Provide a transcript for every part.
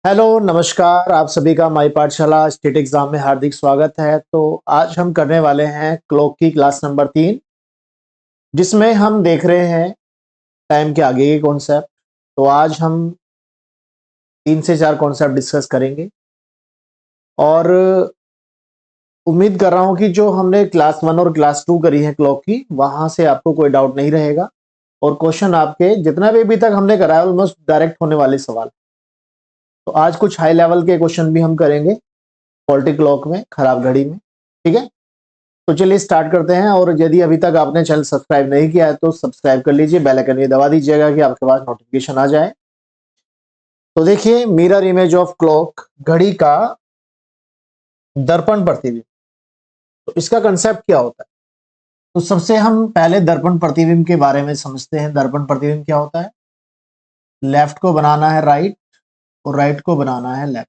Hello नमस्कार, आप सभी का माई पाठशाला स्टेट एग्जाम में हार्दिक स्वागत है। तो आज हम करने वाले हैं क्लॉक की क्लास नंबर 3, जिसमें हम देख रहे हैं टाइम के आगे के कॉन्सेप्ट। तो आज हम 3 से 4 कॉन्सेप्ट डिस्कस करेंगे और उम्मीद कर रहा हूं कि जो हमने क्लास 1 और क्लास 2 करी है क्लॉक की, वहां से आपको कोई डाउट नहीं रहेगा और क्वेश्चन आपके जितना भी अभी तक हमने करा है ऑलमोस्ट डायरेक्ट होने वाले सवाल। तो आज कुछ हाई लेवल के क्वेश्चन भी हम करेंगे फॉल्टी क्लॉक में, खराब घड़ी में। ठीक है, तो चलिए स्टार्ट करते हैं। और यदि अभी तक आपने चैनल सब्सक्राइब नहीं किया है तो सब्सक्राइब कर लीजिए, बेल आइकन ये दबा दीजिएगा कि आपके पास नोटिफिकेशन आ जाए। तो देखिए, मिरर इमेज ऑफ क्लॉक, घड़ी का दर्पण प्रतिबिंब। तो इसका कंसेप्ट क्या होता है? तो सबसे हम पहले दर्पण प्रतिबिंब के बारे में समझते हैं। दर्पण प्रतिबिंब क्या होता है? लेफ्ट को बनाना है राइट और राइट को बनाना है लेफ्ट।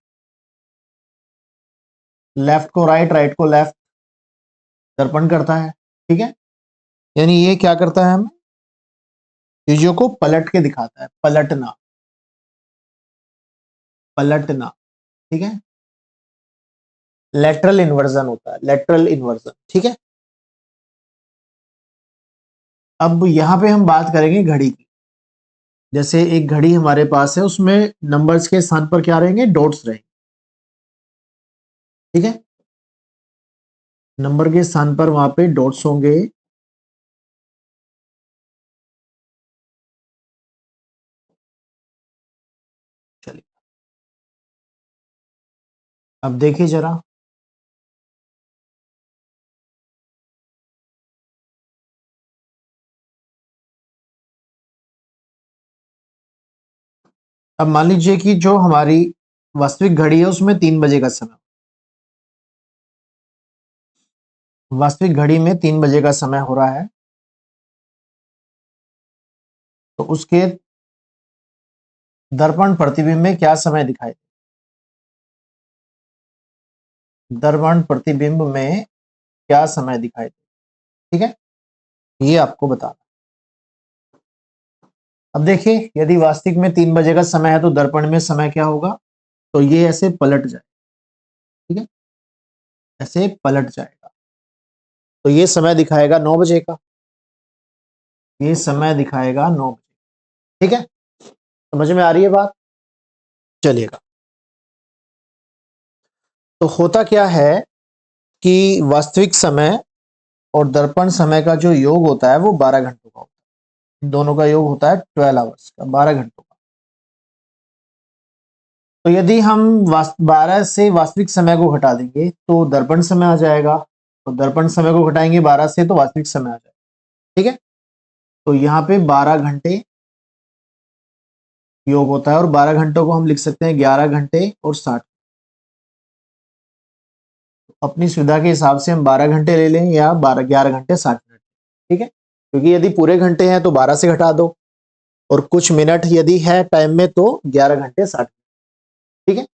लेफ्ट को राइट, राइट को लेफ्ट दर्पण करता है। ठीक है, यानी ये क्या करता है? हमें चीजों को पलट के दिखाता है। पलटना, पलटना। ठीक है, लेटरल इन्वर्जन होता है, लेटरल इन्वर्जन। ठीक है, अब यहां पे हम बात करेंगे घड़ी की। जैसे एक घड़ी हमारे पास है, उसमें नंबर्स के स्थान पर क्या रहेंगे? डॉट्स रहेंगे। ठीक है, नंबर के स्थान पर वहां पे डॉट्स होंगे। चलिए अब देखिए जरा, अब मान लीजिए कि जो हमारी वास्तविक घड़ी है उसमें 3 बजे का समय, वास्तविक घड़ी में 3 बजे का समय हो रहा है। तो उसके दर्पण प्रतिबिंब में क्या समय दिखाई दे? दर्पण प्रतिबिंब में क्या समय दिखाई दे? ठीक है, ये आपको बताना। अब देखिए, यदि वास्तविक में 3 बजे का समय है तो दर्पण में समय क्या होगा? तो ये ऐसे पलट जाए। ठीक है, ऐसे पलट जाएगा तो ये समय दिखाएगा 9 बजे का। ये समय दिखाएगा 9 बजे। ठीक है, समझ में आ रही है बात? चलिएगा, तो होता क्या है कि वास्तविक समय और दर्पण समय का जो योग होता है वो 12 घंटों का होता है। दोनों का योग होता है 12 आवर्स का, 12 घंटों का। तो यदि हम 12 से वास्तविक समय को घटा देंगे तो दर्पण समय आ जाएगा, तो दर्पण समय को घटाएंगे 12 से तो वास्तविक समय आ जाएगा। ठीक है, तो यहाँ पे 12 घंटे योग होता है और 12 घंटों को हम लिख सकते हैं 11 घंटे और 60। अपनी सुविधा के हिसाब से हम 12 घंटे ले लें या 11 घंटे 60 मिनट। ठीक है, क्योंकि यदि पूरे घंटे हैं तो 12 से घटा दो और कुछ मिनट यदि है टाइम में तो 11 घंटे 60 मिनट। ठीक है,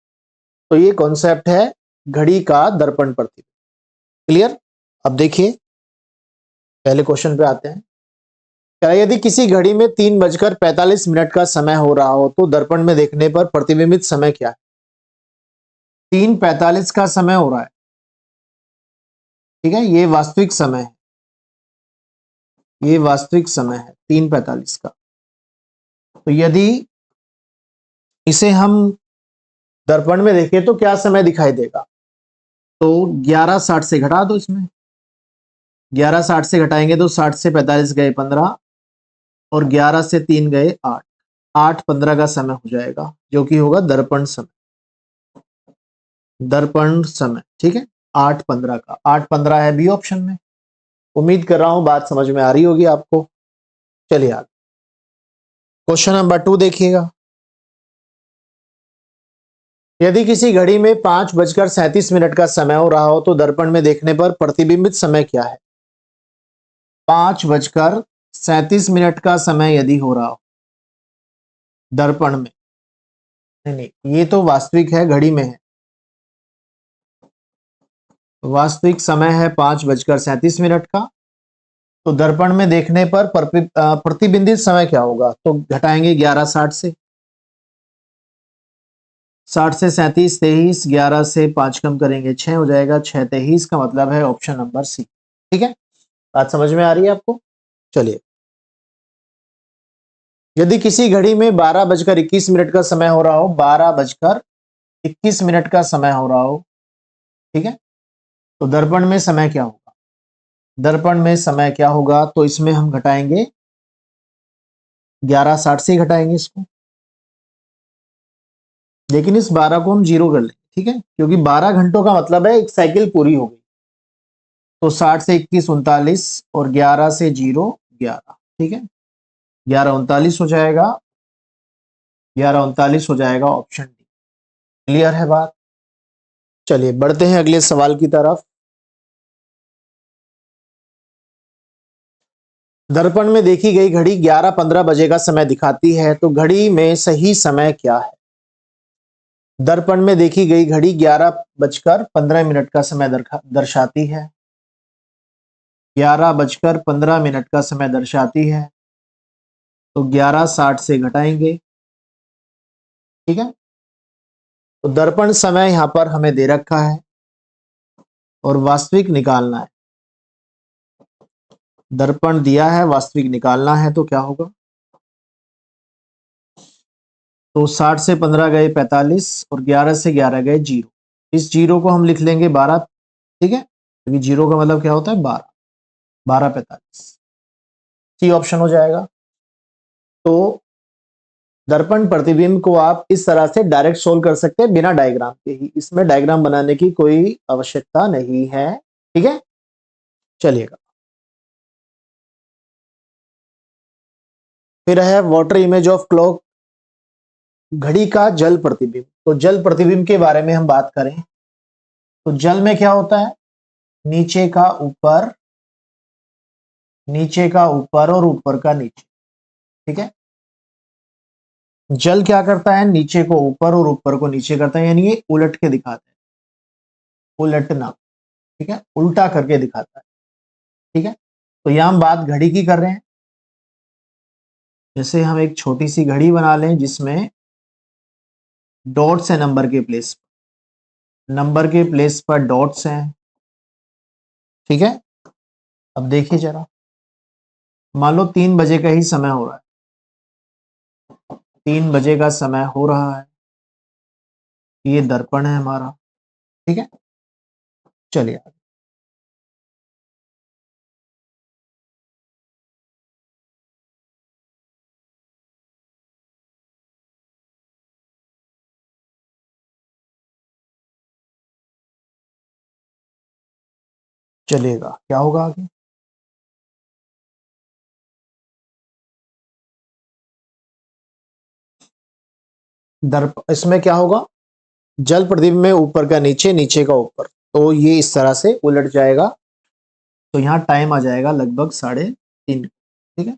तो ये कॉन्सेप्ट है घड़ी का दर्पण प्रतिबिंब। क्लियर? अब देखिए, पहले क्वेश्चन पे आते हैं। क्या यदि किसी घड़ी में 3:45 का समय हो रहा हो तो दर्पण में देखने पर प्रतिबिंबित समय क्या है? 3:45 का समय हो रहा है। ठीक है, ये वास्तविक समय है, ये वास्तविक समय है 3:45 का। तो यदि इसे हम दर्पण में देखें तो क्या समय दिखाई देगा? तो 11:60 से घटा दो इसमें। 11:60 से घटाएंगे तो 60 से 45 गए 15 और 11 से 3 गए 8। 8:15 का समय हो जाएगा, जो कि होगा दर्पण समय। दर्पण समय, ठीक है, 8:15 का। 8:15 है बी ऑप्शन में। उम्मीद कर रहा हूं बात समझ में आ रही होगी आपको। चलिए आगे, क्वेश्चन नंबर 2 देखिएगा। यदि किसी घड़ी में 5:37 का समय हो रहा हो तो दर्पण में देखने पर प्रतिबिंबित समय क्या है? 5:37 का समय यदि हो रहा हो दर्पण में, नहीं नहीं, ये तो वास्तविक है, घड़ी में है। वास्तविक समय है 5:37 का। तो दर्पण में देखने पर प्रतिबिंबित समय क्या होगा? तो घटाएंगे 11:60 से। 60 से 37, 23, 11 से 5 कम करेंगे 6 हो जाएगा, 6 23 का मतलब है ऑप्शन नंबर सी। ठीक है, बात समझ में आ रही है आपको? चलिए, यदि किसी घड़ी में 12:21 का समय हो रहा हो, 12:21 का समय हो रहा हो, ठीक है, तो दर्पण में समय क्या होगा? दर्पण में समय क्या होगा? तो इसमें हम घटाएंगे 11:60 से ही घटाएंगे इसको, लेकिन इस 12 को हम जीरो कर लेंगे, ठीक है, क्योंकि 12 घंटों का मतलब है एक साइकिल पूरी हो गई। तो 60 से 21 39 और 11 से जीरो 11, ठीक है, 11 39 हो जाएगा, 11 39 हो जाएगा ऑप्शन डी। क्लियर है बात? चलिए बढ़ते हैं अगले सवाल की तरफ। दर्पण में देखी गई घड़ी 11:15 बजे का समय दिखाती है, तो घड़ी में सही समय क्या है? दर्पण में देखी गई घड़ी 11:15 का समय दर्शाती है, 11:15 का समय दर्शाती है, तो 11:60 से घटाएंगे, ठीक है। तो दर्पण समय यहां पर हमें दे रखा है और वास्तविक निकालना है। दर्पण दिया है, वास्तविक निकालना है, तो क्या होगा? तो 60 से 15 गए 45 और 11 से 11 गए जीरो। इस जीरो को हम लिख लेंगे 12, ठीक है, क्योंकि जीरो का मतलब क्या होता है? 12, 12 45, सी ऑप्शन हो जाएगा। तो दर्पण प्रतिबिंब को आप इस तरह से डायरेक्ट सोल्व कर सकते हैं बिना डायग्राम के ही, इसमें डायग्राम बनाने की कोई आवश्यकता नहीं है, ठीक है। चलिएगा, फिर है वाटर इमेज ऑफ क्लॉक, घड़ी का जल प्रतिबिंब। तो जल प्रतिबिंब के बारे में हम बात करें तो जल में क्या होता है? नीचे का ऊपर, नीचे का ऊपर और ऊपर का नीचे, ठीक है। जल क्या करता है? नीचे को ऊपर और ऊपर को नीचे करता है, यानी ये उलट के दिखाता है, उलटना, ठीक है, उल्टा करके दिखाता है, ठीक है। तो यहां हम बात घड़ी की कर रहे हैं। जैसे हम एक छोटी सी घड़ी बना लें जिसमें डॉट्स है, नंबर के प्लेस पर डॉट्स हैं, ठीक है। अब देखिए जरा, मान लो 3 बजे का ही समय हो रहा है, 3 बजे का समय हो रहा है, ये दर्पण है हमारा, ठीक है। चलिए आगे। चलिएगा, क्या होगा आगे? दर्प इसमें क्या होगा? जल प्रतिबिंब में ऊपर का नीचे, नीचे का ऊपर, तो ये इस तरह से उलट जाएगा। तो यहाँ टाइम आ जाएगा लगभग 3:30, ठीक है।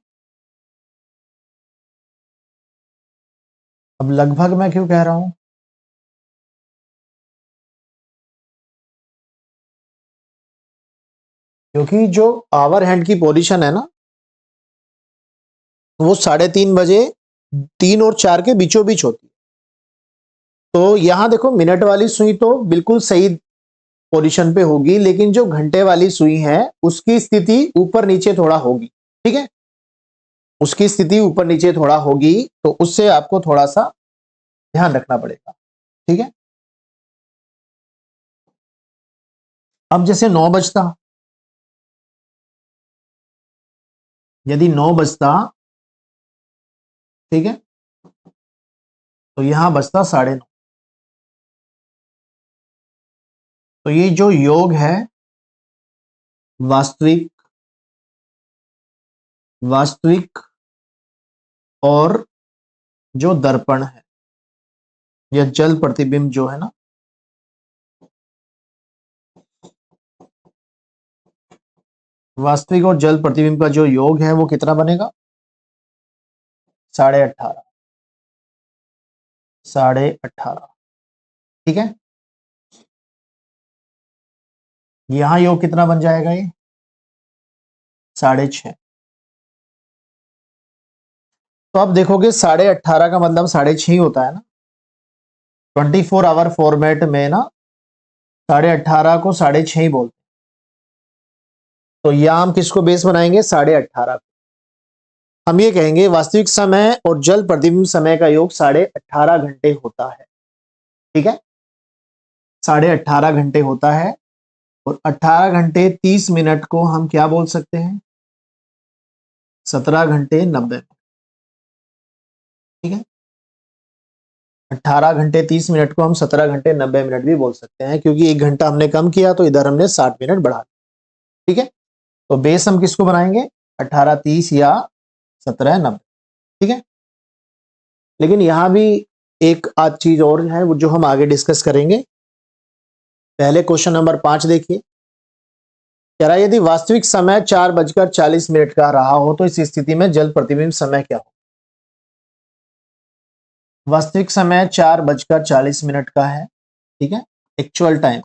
अब लगभग मैं क्यों कह रहा हूं? क्योंकि जो आवर हैंड की पोजीशन है ना, वो 3:30 बजे 3 और 4 के बीचों बीच होती है। तो यहां देखो, मिनट वाली सुई तो बिल्कुल सही पोजीशन पे होगी, लेकिन जो घंटे वाली सुई है उसकी स्थिति ऊपर नीचे थोड़ा होगी, ठीक है, उसकी स्थिति ऊपर नीचे थोड़ा होगी, तो उससे आपको थोड़ा सा ध्यान रखना पड़ेगा, ठीक है। अब जैसे 9 बजता, यदि 9 बजता, ठीक है, तो यहां बजता 9:30। तो ये जो योग है, वास्तविक, वास्तविक और जो दर्पण है या जल प्रतिबिंब जो है ना, वास्तविक और जल प्रतिबिंब का जो योग है वो कितना बनेगा? 18:30, 18:30, ठीक है। यहां योग कितना बन जाएगा? ये 6:30। तो आप देखोगे 18:30 का मतलब 6:30 ही होता है ना, 24 आवर फॉर्मेट में ना 18.5 को 6.5 ही बोलते हैं। तो यहां हम किसको बेस बनाएंगे? 18.5। हम ये कहेंगे वास्तविक समय और जल प्रतिबिंब समय का योग 18.5 घंटे होता है। ठीक है, 18.5 घंटे होता है और 18 घंटे 30 मिनट को हम क्या बोल सकते हैं? 17 घंटे 90 मिनट। ठीक है, 18 घंटे 30 मिनट को हम 17 घंटे 90 मिनट भी बोल सकते हैं, क्योंकि 1 घंटा हमने कम किया तो इधर हमने 60 मिनट बढ़ा दिया। ठीक है, तो बेस हम किसको बनाएंगे? 18 30 या 17 90। ठीक है, लेकिन यहां भी एक आध चीज और है जो हम आगे डिस्कस करेंगे। पहले क्वेश्चन नंबर 5 देखिए, कह रहा है यदि वास्तविक समय 4:40 का रहा हो तो इस स्थिति में जल प्रतिबिंब समय क्या हो? वास्तविक समय 4:40 का है। ठीक है, एक्चुअल टाइम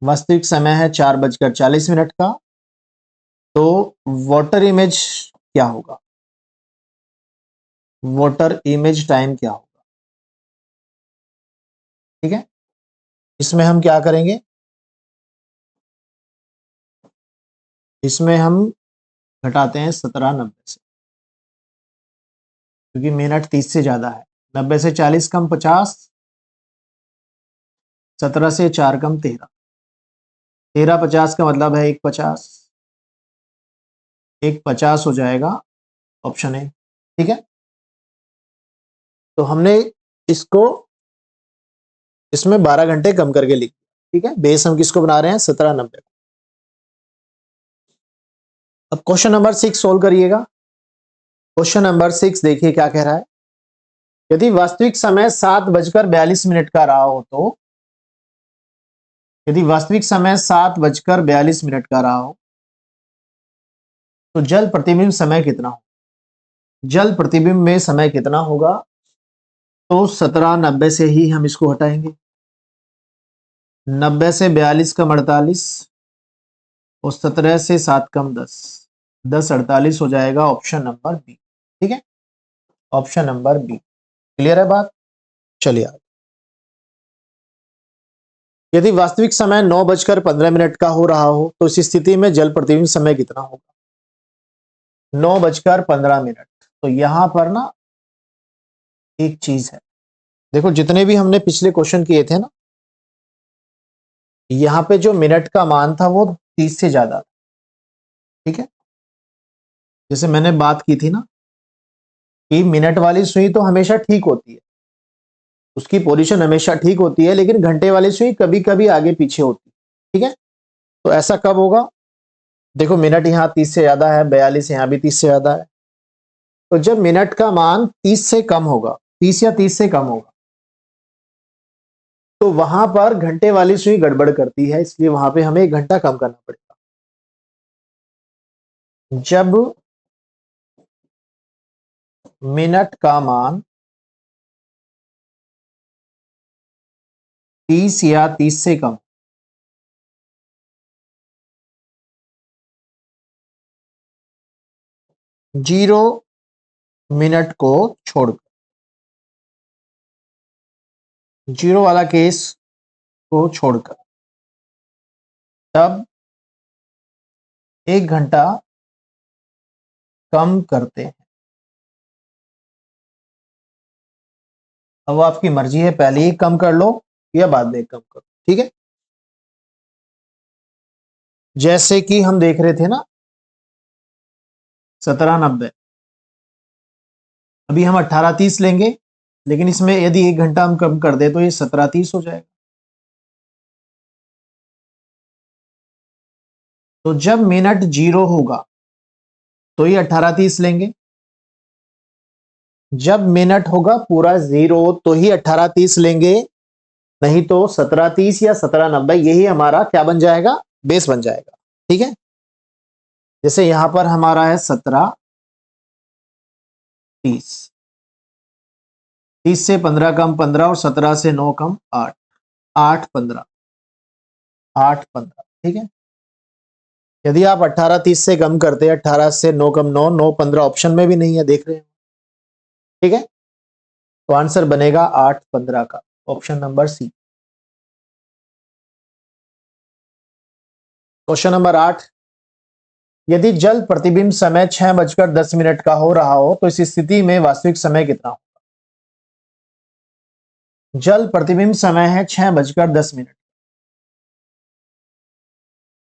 वास्तविक समय है 4:40 का, तो वाटर इमेज क्या होगा? वाटर इमेज टाइम क्या होगा? ठीक है, इसमें हम क्या करेंगे? इसमें हम घटाते हैं 17 90 से, क्योंकि मिनट 30 से ज्यादा है। 90 से 40 कम 50, 17 से 4 कम 13, 13 50 का मतलब है 1 50, 1 50 हो जाएगा ऑप्शन ए। ठीक है, तो हमने इसको इसमें 12 घंटे कम करके लिख दिया। ठीक है, बेस हम किसको बना रहे हैं? 17 90। अब क्वेश्चन नंबर 6 सोल्व करिएगा। क्वेश्चन नंबर 6 देखिए क्या कह रहा है, यदि वास्तविक समय 7:42 का रहा हो तो, यदि वास्तविक समय 7:42 का रहा हो तो जल प्रतिबिंब समय कितना हो? जल प्रतिबिंब में समय कितना होगा? तो 17 90 से ही हम इसको हटाएंगे। 90 से 42 कम 48 और 17 से 7 कम 10, 10 48 हो जाएगा ऑप्शन नंबर बी। ठीक है, ऑप्शन नंबर बी। क्लियर है बात? चलिए आगे। यदि वास्तविक समय 9:15 का हो रहा हो तो इस स्थिति में जल प्रतिबिंब समय कितना होगा? 9:15। तो यहां पर ना एक चीज है, देखो जितने भी हमने पिछले क्वेश्चन किए थे ना, यहां पे जो मिनट का मान था वो 30 से ज्यादा था। ठीक है, जैसे मैंने बात की थी ना कि मिनट वाली सुई तो हमेशा ठीक होती है, उसकी पोजीशन हमेशा ठीक होती है, लेकिन घंटे वाली सुई कभी कभी आगे पीछे होती है। ठीक है, तो ऐसा कब होगा? देखो मिनट यहाँ 30 से ज्यादा है, 42 यहाँ भी 30 से ज्यादा है, तो जब मिनट का मान 30 से कम होगा, 30 या 30 से कम होगा, तो वहां पर घंटे वाली सुई गड़बड़ करती है, इसलिए वहां पे हमें 1 घंटा कम करना पड़ेगा। जब मिनट का मान 30 या 30 से कम, 0 मिनट को छोड़कर, 0 वाला केस को छोड़कर, तब 1 घंटा कम करते हैं। अब वो आपकी मर्जी है, पहले ही कम कर लो या बाद में कम करो। ठीक है, जैसे कि हम देख रहे थे ना 17 90, अभी हम 18 30 लेंगे, लेकिन इसमें यदि 1 घंटा हम कम कर दे तो ये 17 30 हो जाएगा। तो जब मिनट 0 होगा तो ये 18 30 लेंगे, जब मिनट होगा पूरा 0 तो ही 18 30 लेंगे, नहीं तो 17 30 या 17 90 यही हमारा क्या बन जाएगा? बेस बन जाएगा। ठीक है, जैसे यहां पर हमारा है 17 30, 30 से 15 कम 15 और 17 से 9 कम 8, 8 15, 8 15। ठीक है, यदि आप 18 30 से कम करते हैं, 18 से 9 कम 9, 9 15 ऑप्शन में भी नहीं है, देख रहे हैं। ठीक है, तो आंसर बनेगा 8:15 का, option number C. Question number 8, यदि जल प्रतिबिंब समय 6:10 का हो रहा हो तो इस स्थिति में वास्तविक समय कितना होगा? जल प्रतिबिंब समय है 6:10।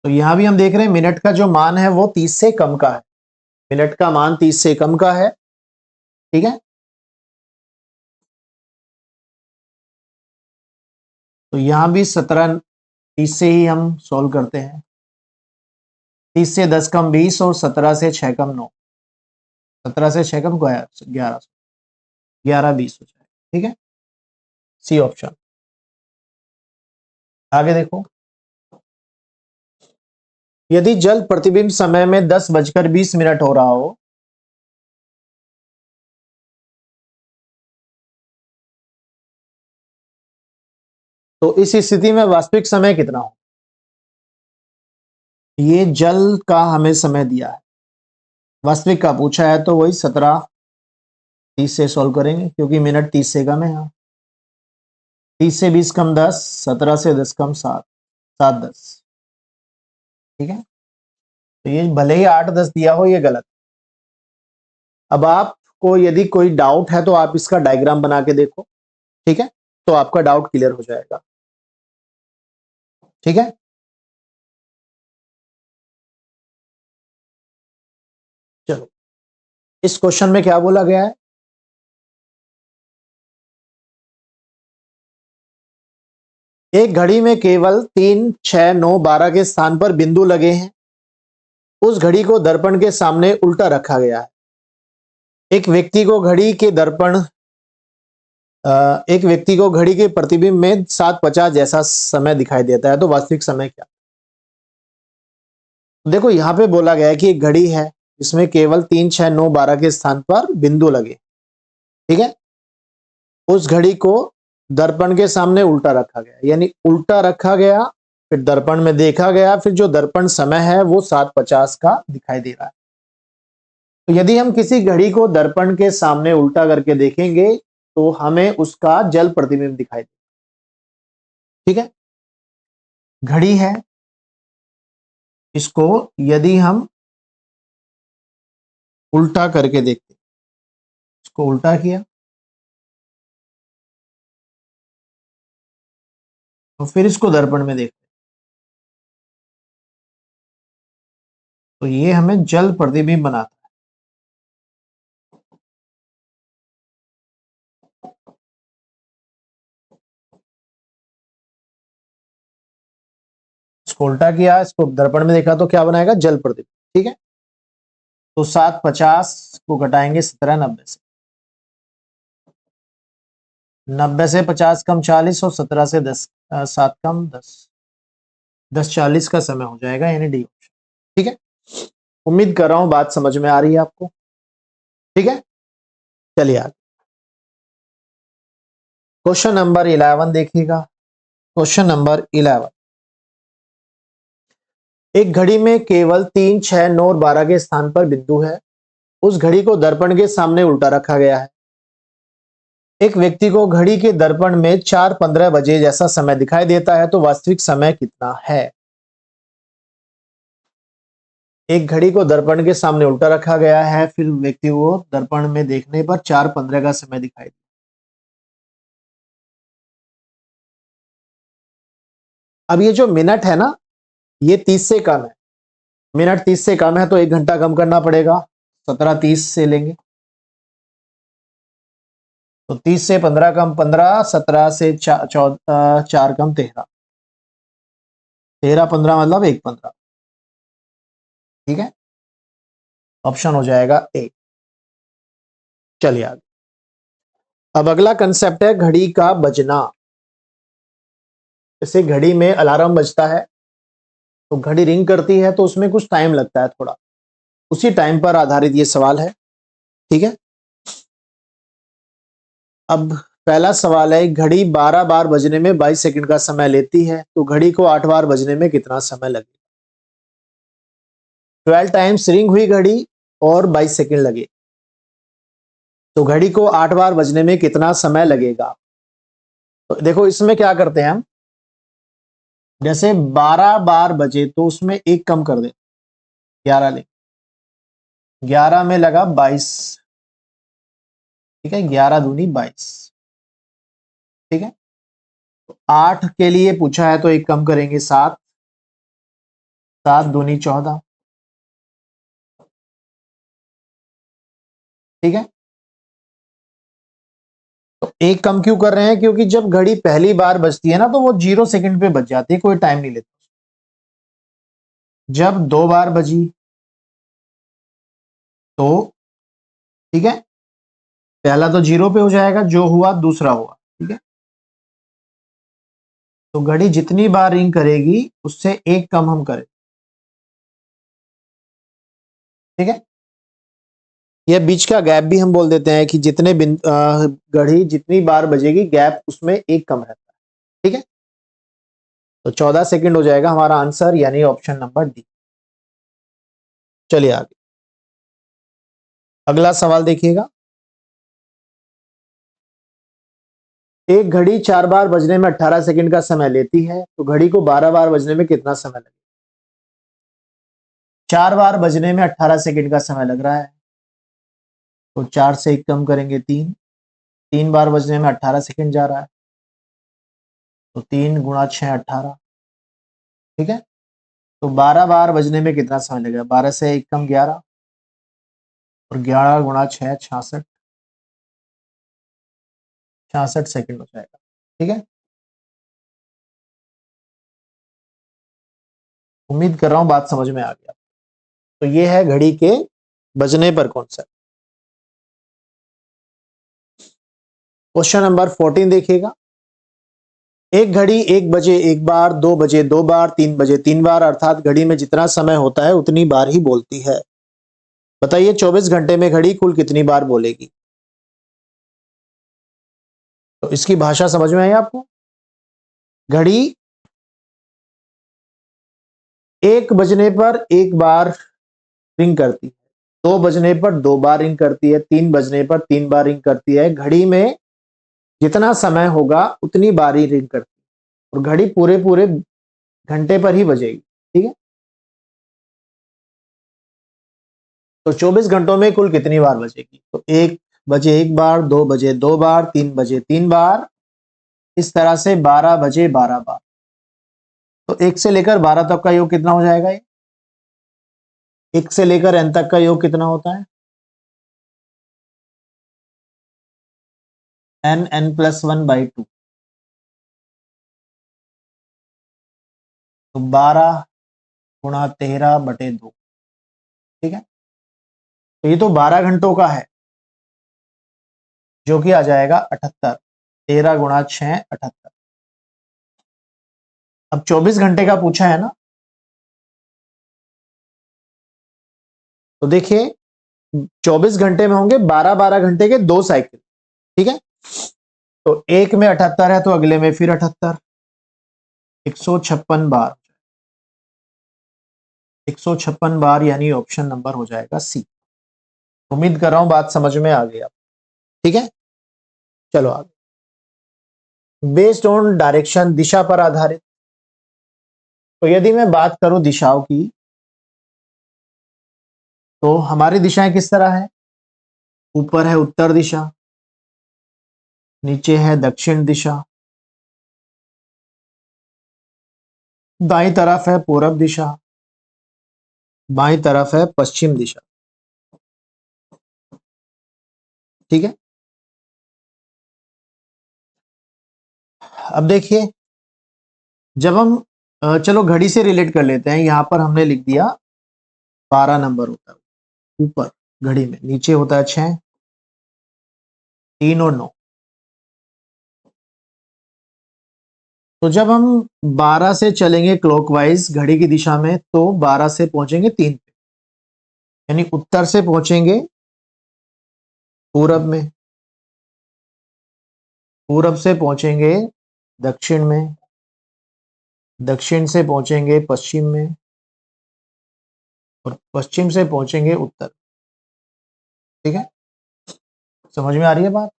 तो यहां भी हम देख रहे हैं मिनट का जो मान है वो 30 से कम का है, मिनट का मान 30 से कम का है, ठीक है। तो यहां भी 17:30 से ही हम सॉल्व करते हैं। 30 से 10 कम 20 और 17 से 6 कम 9, 17 से 6 कम 11, 11-20 हो जाए, ठीक है, सी ऑप्शन। आगे देखो, यदि जल प्रतिबिंब समय में 10:20 हो रहा हो तो इस स्थिति में वास्तविक समय कितना हो? ये जल का हमें समय दिया है, वास्तविक का पूछा है, तो वही 17:30 से सॉल्व करेंगे क्योंकि मिनट 30 से कम है यहाँ। 30 से 20 कम 10, 17 से 10 कम 7, 7-10, ठीक है। तो ये भले ही 8-10 दिया हो, ये गलत। अब आपको यदि कोई डाउट है तो आप इसका डायग्राम बना के देखो, ठीक है, तो आपका डाउट क्लियर हो जाएगा, ठीक है। चलो, इस क्वेश्चन में क्या बोला गया है? एक घड़ी में केवल 3, 6, 9, 12 के स्थान पर बिंदु लगे हैं। उस घड़ी को दर्पण के सामने उल्टा रखा गया है। एक व्यक्ति को घड़ी के एक व्यक्ति को घड़ी के प्रतिबिंब में 7:50 जैसा समय दिखाई देता है, तो वास्तविक समय क्या? देखो यहां पे बोला गया है कि एक घड़ी है जिसमें केवल 3, 6, 9, 12 के स्थान पर बिंदु लगे, ठीक है। उस घड़ी को दर्पण के सामने उल्टा रखा गया, यानी उल्टा रखा गया, फिर दर्पण में देखा गया, फिर जो दर्पण समय है वो 7:50 का दिखाई दे रहा है। तो यदि हम किसी घड़ी को दर्पण के सामने उल्टा करके देखेंगे तो हमें उसका जल प्रतिबिंब दिखाई देगा, ठीक है। घड़ी है, इसको यदि हम उल्टा करके देखते, इसको उल्टा किया तो फिर इसको दर्पण में देखते, तो ये हमें जल प्रतिबिंब बनाता है। इसको उल्टा किया, इसको दर्पण में देखा तो क्या बनाएगा? जल प्रतिबिंब, ठीक है। तो 7:50 को घटाएंगे 17:90 से, 90 से 50 कम 40 और 17 से 10 7 कम 10, 10:40 का समय हो जाएगा, यानी डी ऑप्शन, ठीक है। उम्मीद कर रहा हूं बात समझ में आ रही है आपको, ठीक है। चलिए आगे, क्वेश्चन नंबर 11 देखिएगा। क्वेश्चन नंबर 11, एक घड़ी में केवल 3, 6, 9 और 12 के स्थान पर बिंदु है। उस घड़ी को दर्पण के सामने उल्टा रखा गया है। एक व्यक्ति को घड़ी के दर्पण में 4:15 बजे जैसा समय दिखाई देता है, तो वास्तविक समय कितना है? एक घड़ी को दर्पण के सामने उल्टा रखा गया है, फिर व्यक्ति को दर्पण में देखने पर 4:15 का समय दिखाई देता है। अब ये जो मिनट है ना, ये 30 से कम है, मिनट 30 से कम है तो 1 घंटा कम करना पड़ेगा, 17:30 से लेंगे, तो 30 से 15 कम 15, 17 से 4 कम 13, 13-15 मतलब 1:15, ठीक है। ऑप्शन हो जाएगा ए। चलिए आगे, अब अगला कंसेप्ट है घड़ी का बजना। जैसे घड़ी में अलार्म बजता है तो घड़ी रिंग करती है तो उसमें कुछ टाइम लगता है थोड़ा, उसी टाइम पर आधारित ये सवाल है, ठीक है। अब पहला सवाल है, घड़ी 12 बार बजने में 22 सेकंड का समय लेती है, तो घड़ी को 8 बार बजने में कितना समय लगेगा? 12 टाइम्स रिंग हुई घड़ी और 22 सेकंड लगे, तो घड़ी को 8 बार बजने में कितना समय लगेगा? तो देखो इसमें क्या करते हैं हम, जैसे 12 बार बजे तो उसमें एक कम कर दे, 11 ले, 11 में लगा 22, ठीक है, 11 दूनी 22, ठीक है। तो 8 के लिए पूछा है तो एक कम करेंगे 7, 7 दूनी 14, ठीक है। तो एक कम क्यों कर रहे हैं? क्योंकि जब घड़ी पहली बार बजती है ना तो वो 0 सेकंड पे बज जाती है, कोई टाइम नहीं लेती। जब 2 बार बजी तो ठीक है, पहला तो 0 पे हो जाएगा, जो हुआ दूसरा हुआ, ठीक है। तो घड़ी जितनी बार रिंग करेगी उससे एक कम हम करें, ठीक है। यह बीच का गैप भी हम बोल देते हैं कि जितने घड़ी जितनी बार बजेगी गैप उसमें एक कम रहता है, ठीक है। तो 14 सेकंड हो जाएगा हमारा आंसर, यानी ऑप्शन नंबर डी। चलिए आगे अगला सवाल देखिएगा। एक घड़ी 4 बार बजने में 18 सेकंड का समय लेती है, तो घड़ी को 12 बार बजने में कितना समय लगेगा? 4 बार बजने में 18 सेकंड का समय लग रहा है, तो 4 से एक कम करेंगे 3, 3 बार बजने में 18 सेकंड जा रहा है, तो 3 गुणा 6 18, ठीक है। तो 12 बार बजने में कितना समय लगेगा? 12 से एक कम 11, और 11 गुणा 6 66, 66 सेकंड हो जाएगा, ठीक है। उम्मीद कर रहा हूं बात समझ में आ गया। तो ये है घड़ी के बजने पर कॉन्सेप्ट। क्वेश्चन नंबर 14 देखिएगा। एक घड़ी 1 बजे एक बार, 2 बजे 2 बार, 3 बजे 3 बार, अर्थात घड़ी में जितना समय होता है उतनी बार ही बोलती है। बताइए 24 घंटे में घड़ी कुल कितनी बार बोलेगी? तो इसकी भाषा समझ में आई आपको? घड़ी 1 बजने पर एक बार रिंग करती है, 2 बजने पर 2 बार रिंग करती है, 3 बजने पर 3 बार रिंग करती है। घड़ी में जितना समय होगा उतनी बार ही रिंग करती है, और घड़ी पूरे पूरे घंटे पर ही बजेगी, ठीक है। तो 24 घंटों में कुल कितनी बार बजेगी? तो 1 बजे एक बार, 2 बजे 2 बार, 3 बजे 3 बार, इस तरह से 12 बजे 12 बार। तो 1 से लेकर 12 तक का योग कितना हो जाएगा? ये 1 से लेकर n तक का योग कितना होता है? n+1/2, तो 12 गुणा 13/2, ठीक है। तो ये तो 12 घंटों का है, जो कि आ जाएगा 78, 13 गुणा 6 78। अब 24 घंटे का पूछा है ना, तो देखिए 24 घंटे में होंगे 12-12 घंटे के 2 साइकिल, ठीक है। तो एक में 78 है तो अगले में फिर 78, 156 बार, 156 बार, यानी ऑप्शन नंबर हो जाएगा सी। उम्मीद कर रहा हूं बात समझ में आ गई आप, ठीक है। चलो आगे। बेस्ड ऑन डायरेक्शन, दिशा पर आधारित। तो यदि मैं बात करूं दिशाओं की, तो हमारी दिशाएं किस तरह है? ऊपर है उत्तर दिशा, नीचे है दक्षिण दिशा, दाईं तरफ है पूरब दिशा, बाईं तरफ है पश्चिम दिशा, ठीक है। अब देखिए जब हम चलो घड़ी से रिलेट कर लेते हैं। यहां पर हमने लिख दिया 12 नंबर होता है ऊपर घड़ी में, नीचे होता है 6, 3 और 9। तो जब हम 12 से चलेंगे क्लॉकवाइज घड़ी की दिशा में, तो 12 से पहुंचेंगे 3 पे, यानी उत्तर से पहुंचेंगे पूरब में, पूरब से पहुंचेंगे दक्षिण में, दक्षिण से पहुंचेंगे पश्चिम में, और पश्चिम से पहुंचेंगे उत्तर, ठीक है। समझ में आ रही है बात?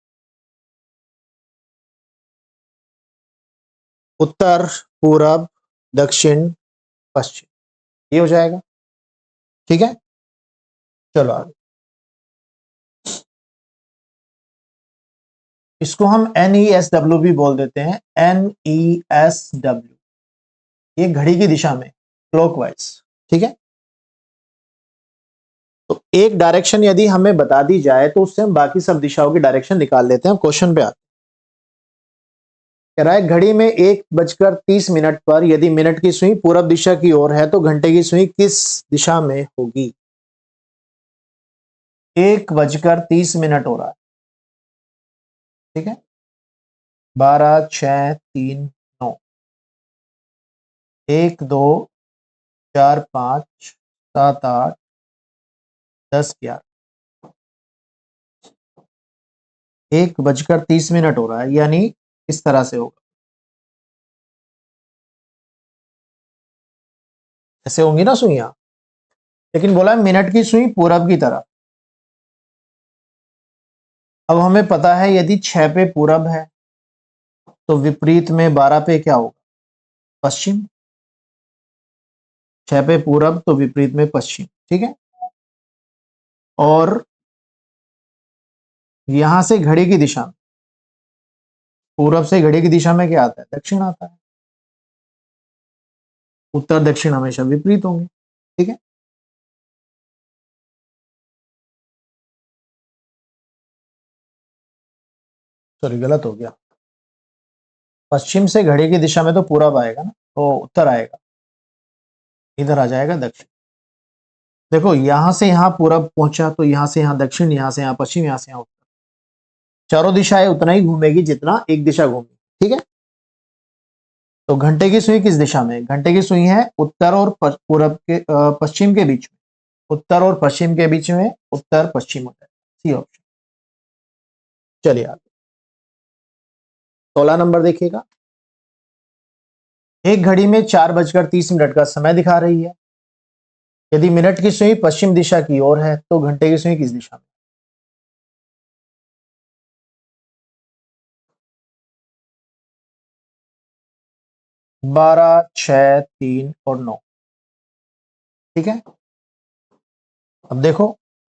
उत्तर, पूरब, दक्षिण, पश्चिम, ये हो जाएगा। ठीक है, चलो आगे। इसको हम NESW भी बोल देते हैं, NESW, ये घड़ी की दिशा में, क्लॉकवाइज। ठीक है, तो एक डायरेक्शन यदि हमें बता दी जाए तो उससे हम बाकी सब दिशाओं की डायरेक्शन निकाल लेते हैं। क्वेश्चन पे आते हैं। कह रहा है घड़ी में 1:30 पर यदि मिनट की सुई पूरब दिशा की ओर है तो घंटे की सुई किस दिशा में होगी? 1:30 हो रहा है। ठीक है, 12, 6, 3, 9, 1, 2, 4, 5, 7, 8, 10, 11, 1:30 हो रहा है, यानी इस तरह से होगा। ऐसे होंगी ना सुइयां, लेकिन बोला है मिनट की सुई पूरब की तरफ। अब हमें पता है यदि 6 पे पूरब है तो विपरीत में 12 पे क्या होगा? पश्चिम। 6 पे पूरब तो विपरीत में पश्चिम। ठीक है, और यहां से घड़ी की दिशा में, पूरब से घड़ी की दिशा में क्या आता है? दक्षिण आता है। उत्तर दक्षिण हमेशा विपरीत होंगे। ठीक है, सॉरी गलत हो गया। पश्चिम से घड़ी की दिशा में तो पूरब आएगा ना, तो उत्तर आएगा, इधर आ जाएगा दक्षिण। देखो यहां से यहां पूरब पहुंचा तो यहां से यहां दक्षिण, यहां से यहां पश्चिम, यहां से यहां उत्तर, चारों दिशाएं उतना ही घूमेगी जितना एक दिशा घूमेगी। ठीक है, तो घंटे की सुई किस दिशा में? घंटे की सुई है उत्तर और पूरब के पश्चिम के बीच में। उत्तर और पश्चिम के बीच में उत्तर पश्चिम होता है, सी ऑप्शन। चलिए आगे 16 नंबर देखिएगा। एक घड़ी में 4:30 का समय दिखा रही है। यदि मिनट की सुई पश्चिम दिशा की ओर है तो घंटे की सुई किस दिशा में? 12, 6, 3 और 9। ठीक है, अब देखो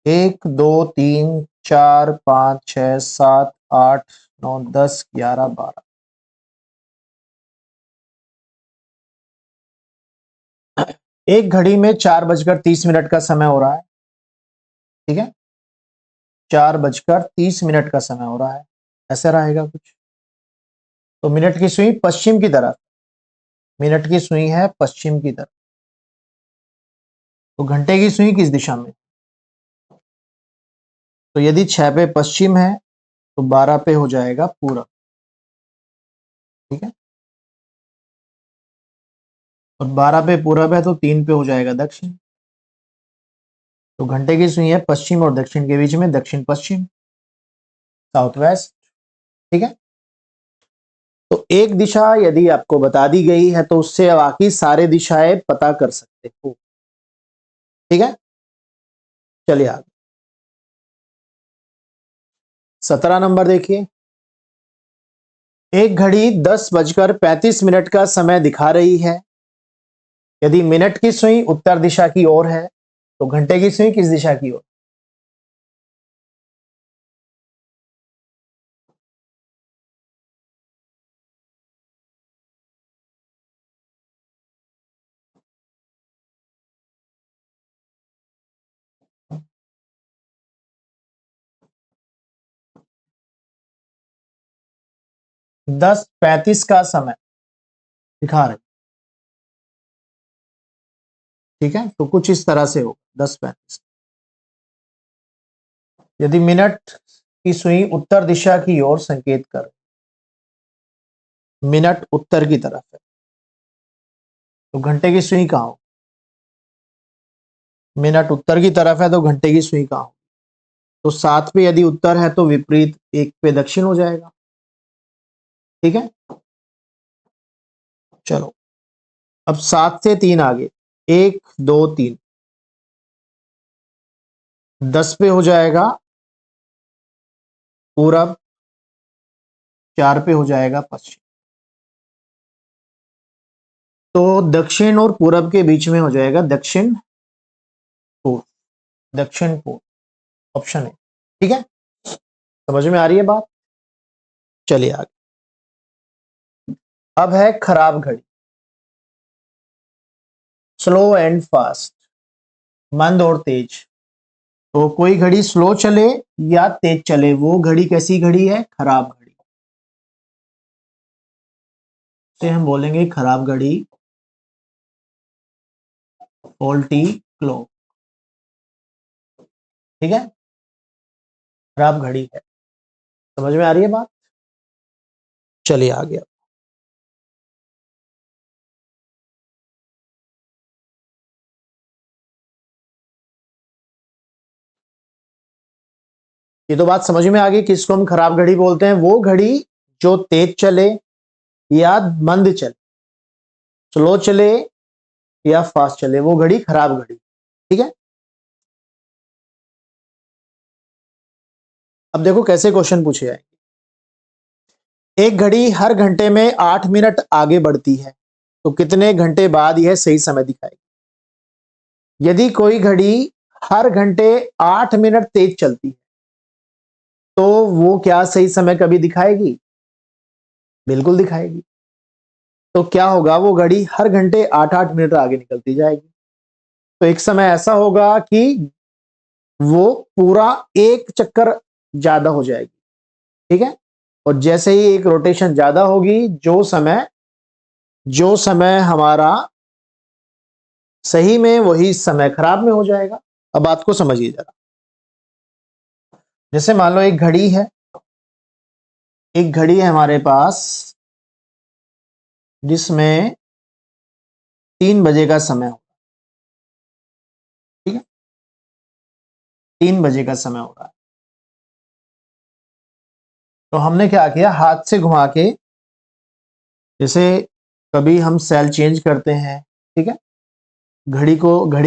1, 2, 3, 4, 5, 6, 7, 8, 9, 10, 11, 12। एक घड़ी में 4:30 का समय हो रहा है। ठीक है, 4:30 का समय हो रहा है, ऐसा रहेगा कुछ। तो मिनट की सुई पश्चिम की तरफ, मिनट की सुई है पश्चिम की तरफ, तो घंटे की सुई किस दिशा में? तो यदि 6 पे पश्चिम है तो 12 पे हो जाएगा पूरब। ठीक है, और 12 पे पूरब है तो 3 पे हो जाएगा दक्षिण। तो घंटे की सुई है पश्चिम और दक्षिण के बीच में, दक्षिण पश्चिम, साउथ वेस्ट। ठीक है, तो एक दिशा यदि आपको बता दी गई है तो उससे बाकी सारे दिशाएं पता कर सकते हो। ठीक है, चलिए आगे 17 नंबर देखिए। एक घड़ी 10:35 का समय दिखा रही है। यदि मिनट की सुई उत्तर दिशा की ओर है तो घंटे की सुई किस दिशा की ओर? 10:35 का समय दिखा रही। ठीक है, तो कुछ इस तरह से हो 10:35। यदि मिनट की सुई उत्तर दिशा की ओर संकेत कर, मिनट उत्तर की तरफ है, तो घंटे की सुई कहां हो? मिनट उत्तर की तरफ है तो घंटे की सुई कहां हो? तो 7 पे यदि उत्तर है तो विपरीत 1 पे दक्षिण हो जाएगा। ठीक है, चलो अब 7 से 3 आगे, 1, 2, 3, 10 पे हो जाएगा पूरब, 4 पे हो जाएगा पश्चिम। तो दक्षिण और पूरब के बीच में हो जाएगा दक्षिण पूर्व, दक्षिण पूर्व, ऑप्शन है। ठीक है, समझ में आ रही है बात? चलिए आगे। अब है खराब घड़ी, स्लो एंड फास्ट, मंद और तेज। तो कोई घड़ी स्लो चले या तेज चले, वो घड़ी कैसी घड़ी है? खराब घड़ी। से हम बोलेंगे खराब घड़ी, फॉल्टी क्लॉक। ठीक है, खराब घड़ी है। समझ में आ रही है बात? चलिए आगे। ये तो बात समझ में आ गई किसको हम खराब घड़ी बोलते हैं। वो घड़ी जो तेज चले या मंद चले, स्लो चले या फास्ट चले, वो घड़ी खराब घड़ी। ठीक है, अब देखो कैसे क्वेश्चन पूछे जाएंगे। एक घड़ी हर घंटे में 8 मिनट आगे बढ़ती है, तो कितने घंटे बाद यह सही समय दिखाएगी? यदि कोई घड़ी हर घंटे 8 मिनट तेज चलती है, तो वो क्या सही समय कभी दिखाएगी? बिल्कुल दिखाएगी। तो क्या होगा, वो घड़ी हर घंटे 8-8 मिनट आगे निकलती जाएगी। तो एक समय ऐसा होगा कि वो पूरा एक चक्कर ज्यादा हो जाएगी। ठीक है, और जैसे ही एक रोटेशन ज्यादा होगी, जो समय हमारा सही में, वही समय खराब में हो जाएगा। अब बात को समझिए जरा। जैसे मान लो एक घड़ी है हमारे पास, जिसमें 3 बजे का समय हो। ठीक है, 3 बजे का समय हो रहा है। तो हमने क्या किया, हाथ से घुमा के, जैसे कभी हम सेल चेंज करते हैं, ठीक है, घड़ी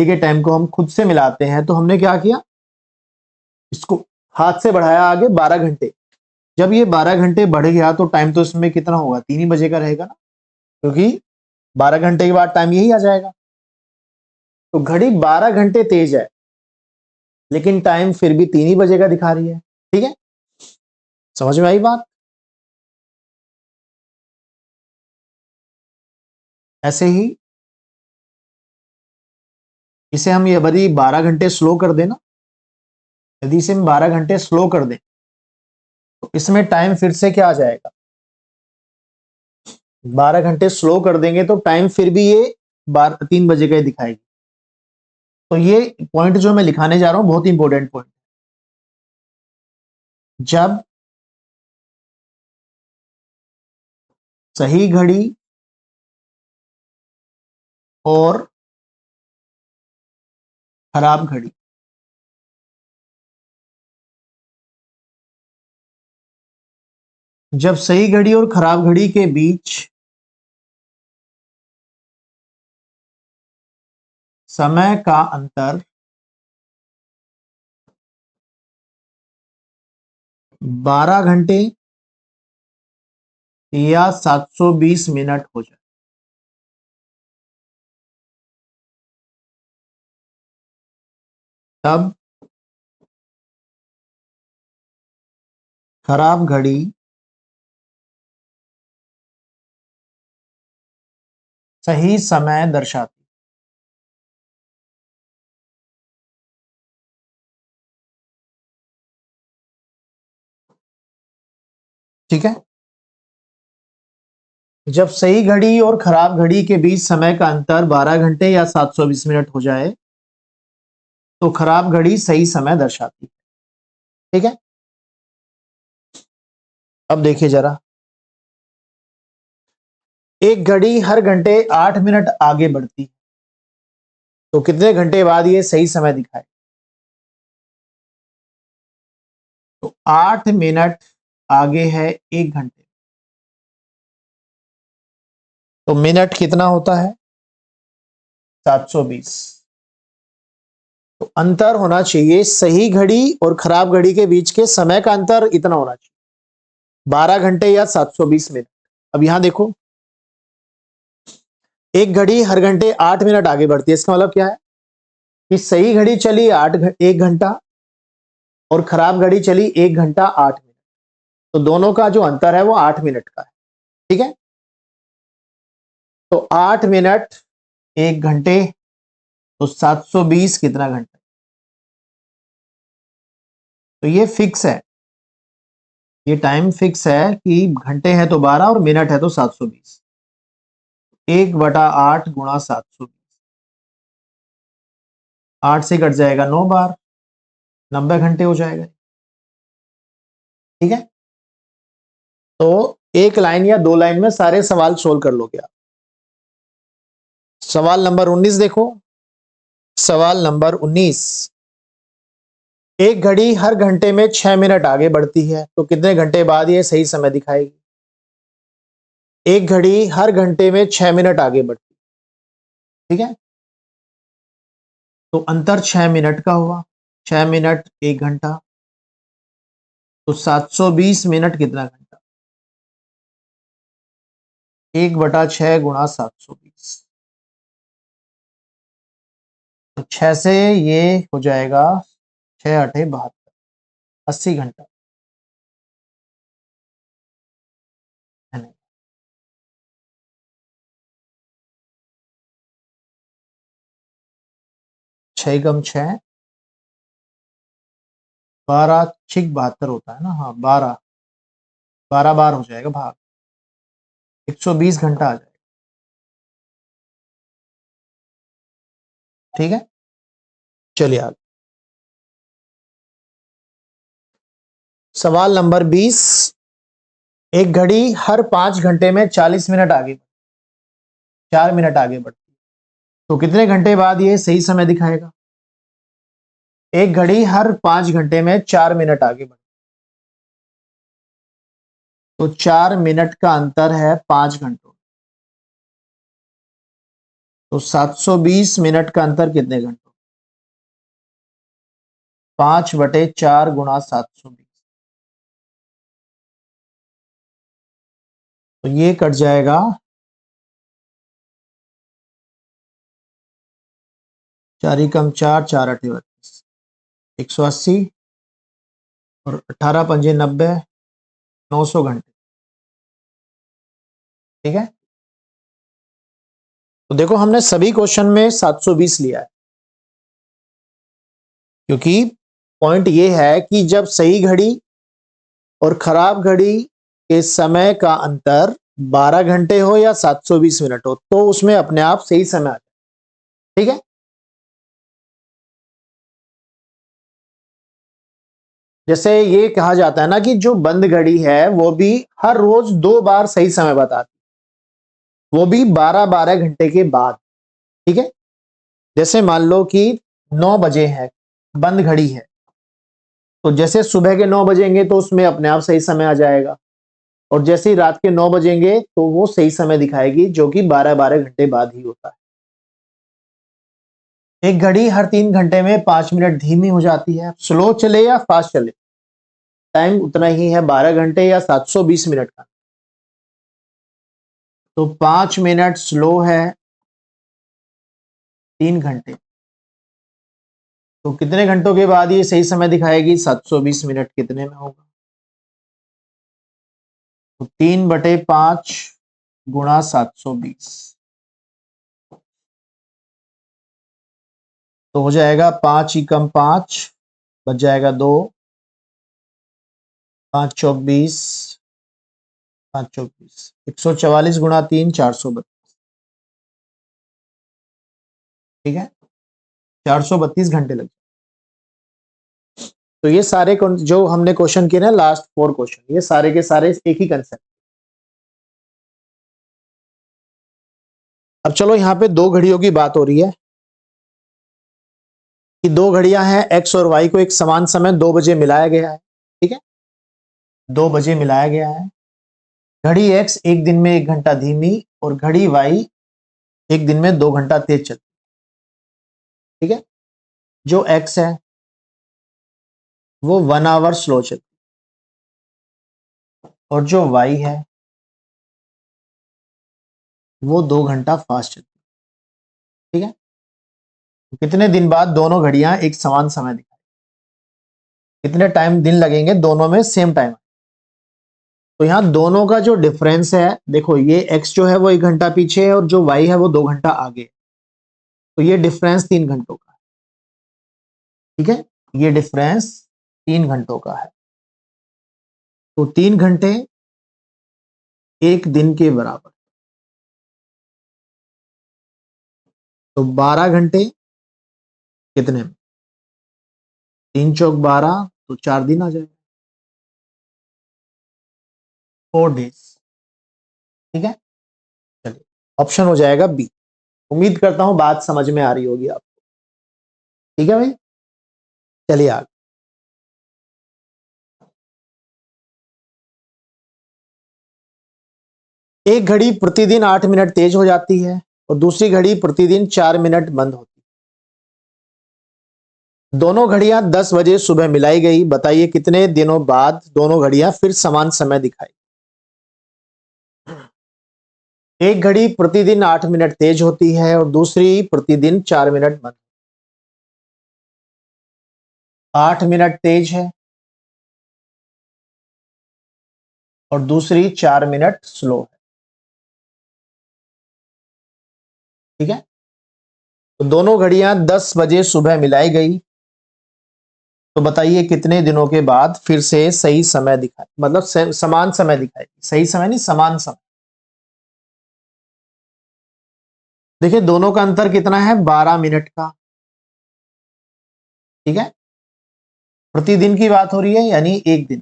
के टाइम को हम खुद से मिलाते हैं, तो हमने क्या किया, इसको हाथ से बढ़ाया आगे 12 घंटे। जब ये 12 घंटे बढ़ गया, तो टाइम तो इसमें कितना होगा, 3 ही बजे का रहेगा ना, क्योंकि 12 घंटे के बाद टाइम यही आ जाएगा। तो घड़ी 12 घंटे तेज है, लेकिन टाइम फिर भी 3 ही बजे का दिखा रही है। ठीक है, समझ में आई बात? ऐसे ही इसे हम ये यदि 12 घंटे स्लो कर देना, यदि इसे हम 12 घंटे स्लो कर दें, तो इसमें टाइम फिर से क्या आ जाएगा, 12 घंटे स्लो कर देंगे तो टाइम फिर भी ये 3 बजे का ही दिखाएगी। तो ये पॉइंट जो मैं लिखाने जा रहा हूं, बहुत इंपॉर्टेंट पॉइंट। जब सही घड़ी और खराब घड़ी, जब सही घड़ी और खराब घड़ी के बीच समय का अंतर 12 घंटे या 720 मिनट हो जाए, तब खराब घड़ी सही समय दर्शाती। ठीक है, जब सही घड़ी और खराब घड़ी के बीच समय का अंतर 12 घंटे या 720 मिनट हो जाए, तो खराब घड़ी सही समय दर्शाती। ठीक है, अब देखिए जरा, एक घड़ी हर घंटे 8 मिनट आगे बढ़ती है, तो कितने घंटे बाद ये सही समय दिखाए? तो 8 मिनट आगे है 1 घंटे, तो मिनट कितना होता है, 720। तो अंतर होना चाहिए, सही घड़ी और खराब घड़ी के बीच के समय का अंतर इतना होना चाहिए, 12 घंटे या 720 मिनट। अब यहां देखो, एक घड़ी हर घंटे 8 मिनट आगे बढ़ती है। इसका मतलब क्या है कि सही घड़ी चली 1 घंटा और खराब घड़ी चली 1 घंटा 8 मिनट। तो दोनों का जो अंतर है वो 8 मिनट का है। ठीक है, तो 8 मिनट 1 घंटे, तो 720 कितना घंटा। तो ये फिक्स है, ये टाइम फिक्स है कि घंटे है तो 12 और मिनट है तो 720। 1/8 गुणा 720, 8 से कट जाएगा 9 बार, 90 घंटे हो जाएगा। ठीक है, तो एक लाइन या 2 लाइन में सारे सवाल सोल्व कर लोगे आप। सवाल नंबर 19 देखो, सवाल नंबर 19, एक घड़ी हर घंटे में 6 मिनट आगे बढ़ती है, तो कितने घंटे बाद ये सही समय दिखाएगी। एक घड़ी हर घंटे में 6 मिनट आगे बढ़ती है, ठीक है, तो अंतर 6 मिनट का हुआ, 6 मिनट 1 घंटा, तो 720 मिनट कितना घंटा। 1/6 गुणा 720, तो 6 से ये हो जाएगा 6 8 72, 80 घंटा। 6 कम 6, 12 6 72 होता है ना, हाँ 12 बार हो जाएगा भाग, 120 घंटा आ जाएगा। ठीक है, चलिए आगे। सवाल नंबर 20, एक घड़ी हर 5 घंटे में 40 मिनट आगे, 4 मिनट आगे बढ़ती है, तो कितने घंटे बाद ये सही समय दिखाएगा। एक घड़ी हर 5 घंटे में 4 मिनट आगे बढ़ती है, तो 4 मिनट का अंतर है 5 घंटों, तो 720 मिनट का अंतर कितने घंटों। 5/4 गुणा 720, तो ये कट जाएगा 4 कम 4, 4 8 32, 180 और 18 पंजे 90, 900 घंटे। ठीक है, तो देखो हमने सभी क्वेश्चन में 720 लिया है, क्योंकि पॉइंट ये है कि जब सही घड़ी और खराब घड़ी के समय का अंतर 12 घंटे हो या 720 मिनट हो, तो उसमें अपने आप सही समय आ जाए। ठीक है, जैसे ये कहा जाता है ना कि जो बंद घड़ी है वो भी हर रोज 2 बार सही समय बताती, वो भी 12-12 घंटे के बाद। ठीक है, जैसे मान लो कि 9 बजे है, बंद घड़ी है, तो जैसे सुबह के 9 बजेंगे तो उसमें अपने आप सही समय आ जाएगा, और जैसे ही रात के 9 बजेंगे तो वो सही समय दिखाएगी, जो कि 12-12 घंटे बाद ही होता है। एक घड़ी हर 3 घंटे में 5 मिनट धीमी हो जाती है, स्लो चले या फास्ट चले, टाइम उतना ही है, 12 घंटे या 720 मिनट का। तो 5 मिनट स्लो है, 3 घंटे, तो कितने घंटों के बाद ये सही समय दिखाएगी। 720 मिनट कितने में होगा, तो 3/5 गुणा 720, तो हो जाएगा 5 कम 5, बच जाएगा 2, 5 चौक 20, 5 चौक 20, 144 गुणा 3 432। ठीक है, 432 घंटे लगे। तो ये सारे जो हमने क्वेश्चन किए ना, लास्ट 4 क्वेश्चन, ये सारे के सारे एक ही कंसेप्ट। अब चलो यहाँ पे 2 घड़ियों की बात हो रही है कि 2 घड़ियां हैं, एक्स और वाई को एक समान समय 2 बजे मिलाया गया है। ठीक है, 2 बजे मिलाया गया है। घड़ी एक्स एक दिन में 1 घंटा धीमी और घड़ी वाई एक दिन में 2 घंटा तेज चलती है। ठीक है, जो x है वो 1 आवर स्लो चलती और जो y है वो 2 घंटा फास्ट चलती। ठीक है, कितने दिन बाद दोनों घड़ियां एक समान समय दिखाई, कितने टाइम दिन लगेंगे दोनों में सेम टाइम। तो यहां दोनों का जो डिफरेंस है, देखो ये x जो है वो 1 घंटा पीछे है और जो y है वो 2 घंटा आगे, तो ये डिफरेंस 3 घंटों का है। ठीक है, ये डिफरेंस 3 घंटों का है। तो 3 घंटे एक दिन के बराबर, तो 12 घंटे कितने में, 3 चौक 12, तो 4 दिन आ जाएगा, 4 डेज। ठीक है, चलिए ऑप्शन हो जाएगा बी। उम्मीद करता हूं बात समझ में आ रही होगी आपको। ठीक है भाई, चलिए आगे। एक घड़ी प्रतिदिन 8 मिनट तेज हो जाती है और दूसरी घड़ी प्रतिदिन 4 मिनट बंद होती है। दोनों घड़ियां 10 बजे सुबह मिलाई गई, बताइए कितने दिनों बाद दोनों घड़ियां फिर समान समय दिखाई। एक घड़ी प्रतिदिन 8 मिनट तेज होती है और दूसरी प्रतिदिन 4 मिनट बंद। 8 मिनट तेज है और दूसरी 4 मिनट स्लो है। ठीक है, तो दोनों घड़ियां 10 बजे सुबह मिलाई गई, तो बताइए कितने दिनों के बाद फिर से सही समय दिखाए, मतलब समान समय दिखाएगी, सही समय नहीं समान समय। देखिए दोनों का अंतर कितना है, 12 मिनट का। ठीक है, प्रतिदिन की बात हो रही है यानी एक दिन।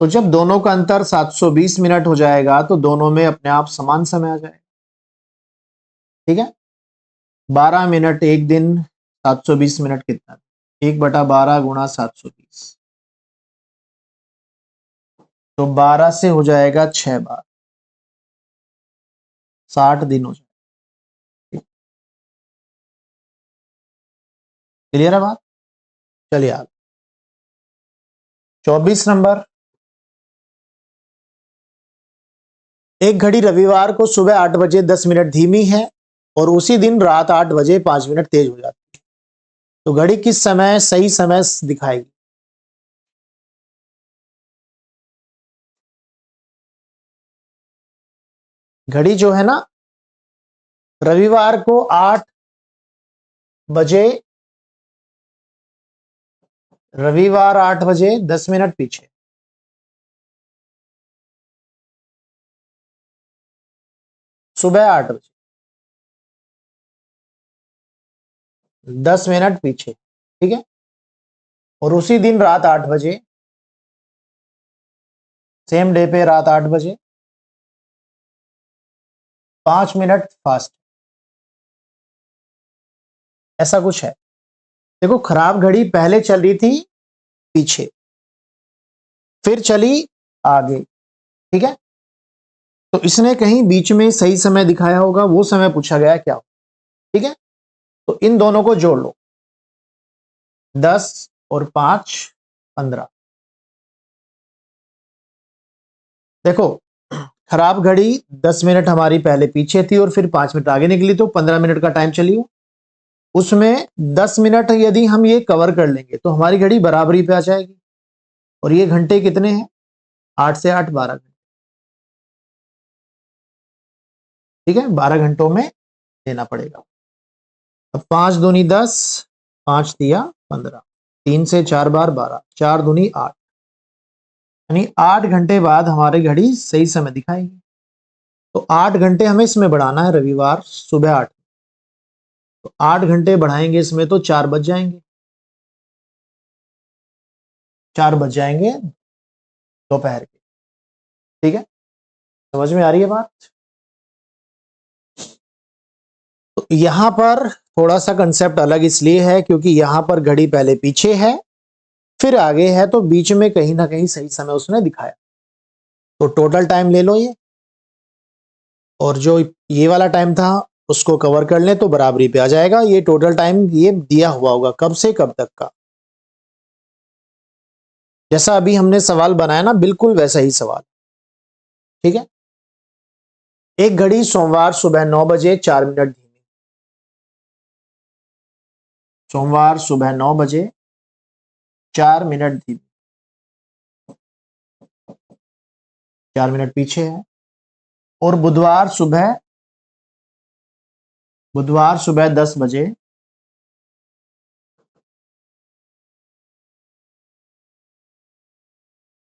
तो जब दोनों का अंतर 720 मिनट हो जाएगा तो दोनों में अपने आप समान समय आ जाएगा। ठीक है, 12 मिनट एक दिन, 720 मिनट कितना, 1/12 गुणा 720, तो 12 से हो जाएगा 6 बार, 60 दिन हो जाएगा। क्लियर है बात, चलिए आगे। 24 नंबर, एक घड़ी रविवार को सुबह 8 बजे 10 मिनट धीमी है और उसी दिन रात 8 बजे 5 मिनट तेज हो जाती है, तो घड़ी किस समय सही समय दिखाएगी। घड़ी जो है ना, रविवार को 8 बजे, रविवार 8 बजे 10 मिनट पीछे, सुबह 8 बजे 10 मिनट पीछे। ठीक है, और उसी दिन रात 8 बजे, सेम डे पे रात 8 बजे 5 मिनट फास्ट, ऐसा कुछ है। देखो खराब घड़ी पहले चल रही थी पीछे, फिर चली आगे। ठीक है, तो इसने कहीं बीच में सही समय दिखाया होगा, वो समय पूछा गया क्या हो। ठीक है, तो इन दोनों को जोड़ लो, 10 और 5 15। देखो खराब घड़ी 10 मिनट हमारी पहले पीछे थी और फिर 5 मिनट आगे निकली, तो 15 मिनट का टाइम चली हो। उसमें 10 मिनट यदि हम ये कवर कर लेंगे तो हमारी घड़ी बराबरी पे आ जाएगी। और ये घंटे कितने हैं, 8 से 8 12 घंटे। ठीक है, 12 घंटों में देना पड़ेगा। अब 5 दूनी 10, 5 दिया 15, 3 से 4 बार 12, 4 दूनी 8, यानी 8 घंटे बाद हमारी घड़ी सही समय दिखाएगी। तो 8 घंटे हमें इसमें बढ़ाना है, रविवार सुबह 8, तो 8 घंटे बढ़ाएंगे इसमें तो 4 बज जाएंगे, 4 बज जाएंगे दोपहर के। ठीक है, समझ में आ रही है बात। तो यहां पर थोड़ा सा कंसेप्ट अलग इसलिए है क्योंकि यहां पर घड़ी पहले पीछे है फिर आगे है, तो बीच में कहीं ना कहीं सही समय उसने दिखाया। तो टोटल टाइम ले लो ये, और जो ये वाला टाइम था उसको कवर कर लें तो बराबरी पे आ जाएगा। ये टोटल टाइम ये दिया हुआ होगा कब से कब तक का। जैसा अभी हमने सवाल बनाया ना, बिल्कुल वैसा ही सवाल। ठीक है। एक घड़ी सोमवार सुबह 9 बजे 4 मिनट धीमी। सोमवार सुबह 9 बजे 4 मिनट धीमी, 4 मिनट पीछे है। और बुधवार सुबह 10 बजे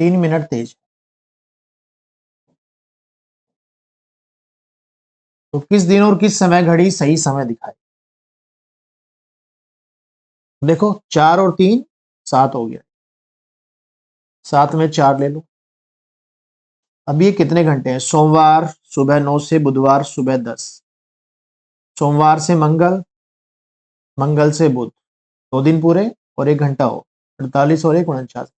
3 मिनट तेज। तो किस दिन और किस समय घड़ी सही समय दिखाए। देखो 4 और 3 7 हो गया, 7 में 4 ले लो। अब ये कितने घंटे हैं? सोमवार सुबह 9 से बुधवार सुबह 10, सोमवार से मंगल, मंगल से बुध, 2 दिन पूरे और 1 घंटा हो, 48 और 1 49,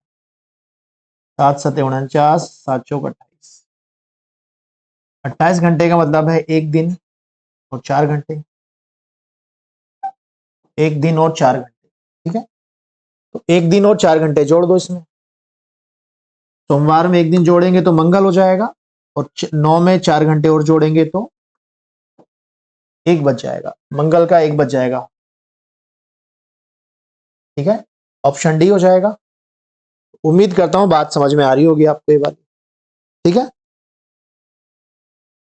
7 सते 49, 7 चौक 28। 28 घंटे का मतलब है 1 दिन और 4 घंटे, 1 दिन और 4 घंटे। ठीक है। तो 1 दिन और 4 घंटे जोड़ दो इसमें। सोमवार में 1 दिन जोड़ेंगे तो मंगल हो जाएगा, और 9 में 4 घंटे और जोड़ेंगे तो 1 बच जाएगा, मंगल का 1 बच जाएगा। ठीक है, ऑप्शन डी हो जाएगा। उम्मीद करता हूं बात समझ में आ रही होगी आपको ये बात। ठीक है,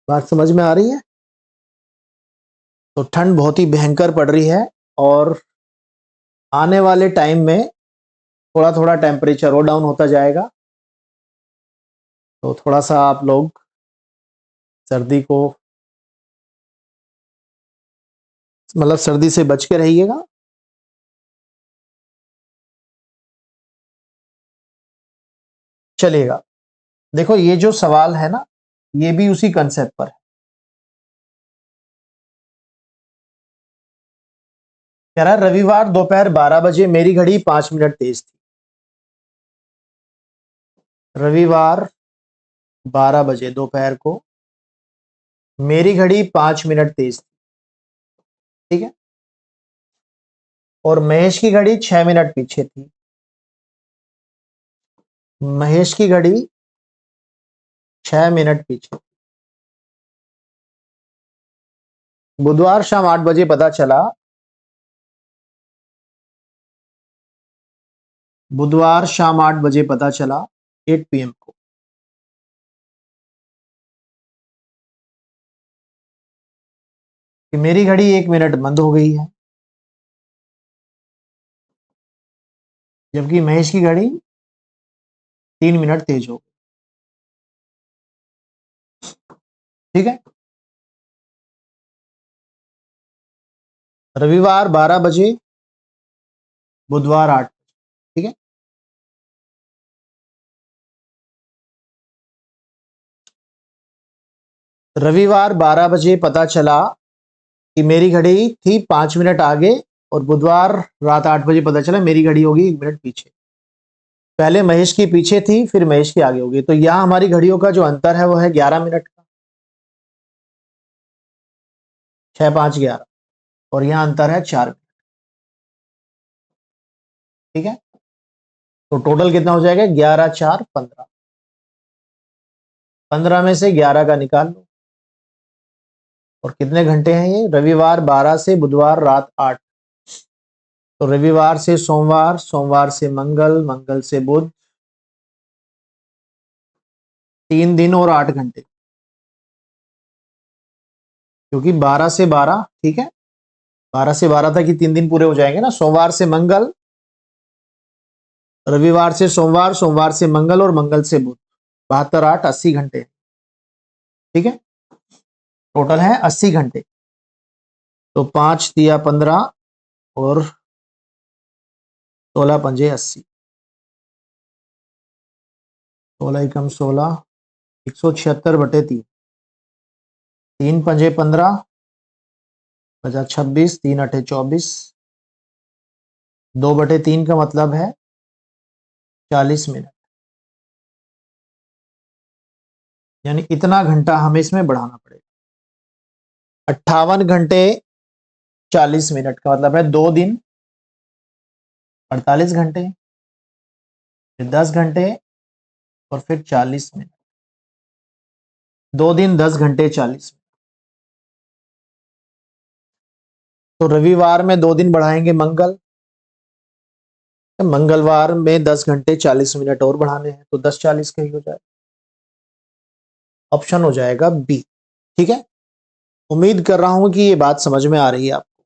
बात समझ में आ रही है। तो ठंड बहुत ही भयंकर पड़ रही है, और आने वाले टाइम में थोड़ा थोड़ा टेम्परेचर और डाउन होता जाएगा। तो थोड़ा सा आप लोग सर्दी को, मतलब सर्दी से बच के रहिएगा। चलिएगा, देखो ये जो सवाल है ना, ये भी उसी कंसेप्ट पर है। कह रहा है रविवार दोपहर 12 बजे मेरी घड़ी 5 मिनट तेज थी। रविवार 12 बजे दोपहर को मेरी घड़ी 5 मिनट तेज थी। ठीक है। और महेश की घड़ी 6 मिनट पीछे थी। महेश की घड़ी 6 मिनट पीछे। बुधवार शाम 8 बजे पता चला, बुधवार शाम 8 बजे पता चला 8 PM को कि मेरी घड़ी 1 मिनट बंद हो गई है, जबकि महेश की घड़ी 3 मिनट तेज हो गई। ठीक है। रविवार 12 बजे, बुधवार 8। ठीक है। रविवार 12 बजे पता चला कि मेरी घड़ी थी 5 मिनट आगे, और बुधवार रात 8 बजे पता चला मेरी घड़ी होगी 1 मिनट पीछे। पहले महेश की पीछे थी, फिर महेश की आगे होगी। तो यहां हमारी घड़ियों का जो अंतर है वो है 11 मिनट का, 6 5 11, और यहां अंतर है 4 मिनट। ठीक है। तो टोटल कितना हो जाएगा? 11 4 15। 15 में से 11 का निकाल लो। और कितने घंटे हैं ये? रविवार 12 से बुधवार रात 8। तो रविवार से सोमवार, सोमवार से मंगल, मंगल से बुध, 3 दिन और 8 घंटे, क्योंकि 12 से 12। ठीक है, 12 से 12 तक ही 3 दिन पूरे हो जाएंगे ना। सोमवार से मंगल, रविवार से सोमवार, सोमवार से मंगल और मंगल से बुध, 72 8 80 घंटे। ठीक है, टोटल है 80 घंटे। तो 5 दिया 15 और 16 पंजे 80, 16 एकम 16, 176/3, 3 पंजे 15, 50 26, 3 अठे 24, 2/3 का मतलब है 40 मिनट। यानी इतना घंटा हमें इसमें बढ़ाना पड़ेगा। 58 घंटे 40 मिनट का मतलब है 2 दिन 48 घंटे, फिर 10 घंटे और फिर 40 मिनट। 2 दिन 10 घंटे 40 मिनट। तो रविवार में 2 दिन बढ़ाएंगे मंगलवार में 10 घंटे 40 मिनट और बढ़ाने हैं, तो 10-40 का ही हो जाएगा। ऑप्शन हो जाएगा बी। ठीक है, उम्मीद कर रहा हूं कि ये बात समझ में आ रही है आपको।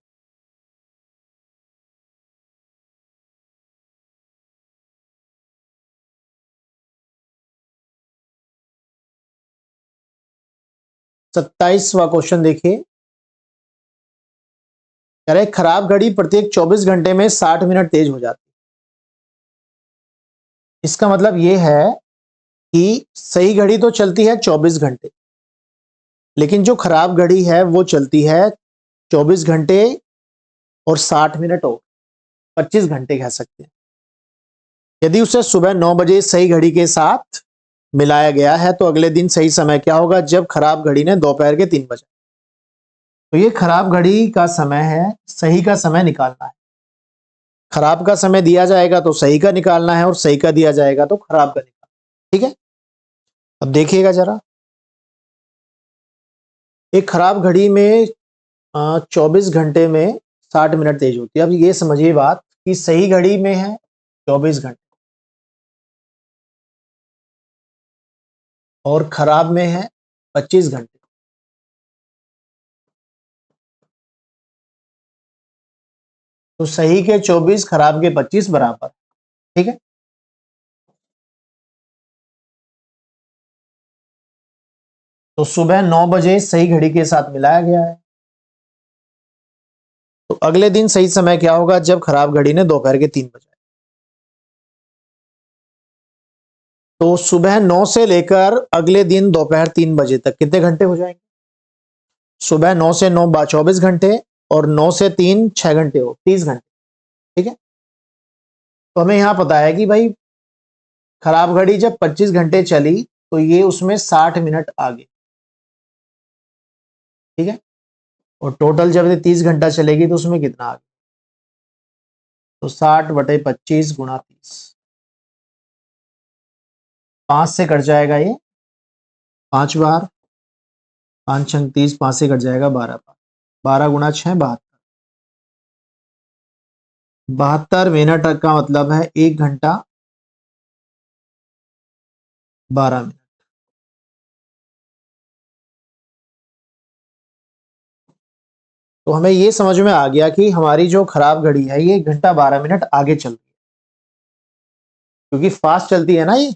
सत्ताईसवां क्वेश्चन देखिए, कह रहे खराब घड़ी प्रत्येक 24 घंटे में 60 मिनट तेज हो जाती है। इसका मतलब यह है कि सही घड़ी तो चलती है 24 घंटे, लेकिन जो खराब घड़ी है वो चलती है 24 घंटे और 60 मिनट और 25 घंटे कह सकते हैं। यदि उसे सुबह 9 बजे सही घड़ी के साथ मिलाया गया है तो अगले दिन सही समय क्या होगा जब खराब घड़ी ने दोपहर के 3 बजे। तो ये खराब घड़ी का समय है, सही का समय निकालना है। खराब का समय दिया जाएगा तो सही का निकालना है और सही का दिया जाएगा तो खराब का निकालना है। ठीक है, अब देखिएगा जरा, एक खराब घड़ी में 24 घंटे में 60 मिनट तेज होती है। अब ये समझिए बात कि सही घड़ी में है 24 घंटे और खराब में है 25 घंटे। तो सही के 24 खराब के 25 बराबर। ठीक है, तो सुबह 9 बजे सही घड़ी के साथ मिलाया गया है, तो अगले दिन सही समय क्या होगा जब खराब घड़ी ने दोपहर के 3 बजे। तो सुबह 9 से लेकर अगले दिन दोपहर 3 बजे तक कितने घंटे हो जाएंगे? सुबह 9 से 9 24 घंटे और 9 से 3 6 घंटे हो 30 घंटे। ठीक है, तो हमें यहां पता है कि भाई खराब घड़ी जब 25 घंटे चली तो ये उसमें 60 मिनट आ गए। ठीक है, और टोटल जब ये 30 घंटा चलेगी तो उसमें कितना आ गया? तो 60/25 गुणा 30, 5 से कट जाएगा ये 5 बार, 5 छंग 30, 5 से कट जाएगा 12 बार, 12 गुणा 6 72। 72 मिनट का मतलब है 1 घंटा 12 मिनट। तो हमें ये समझ में आ गया कि हमारी जो खराब घड़ी है ये 1 घंटा 12 मिनट आगे चल रही है, क्योंकि फास्ट चलती है ना ये।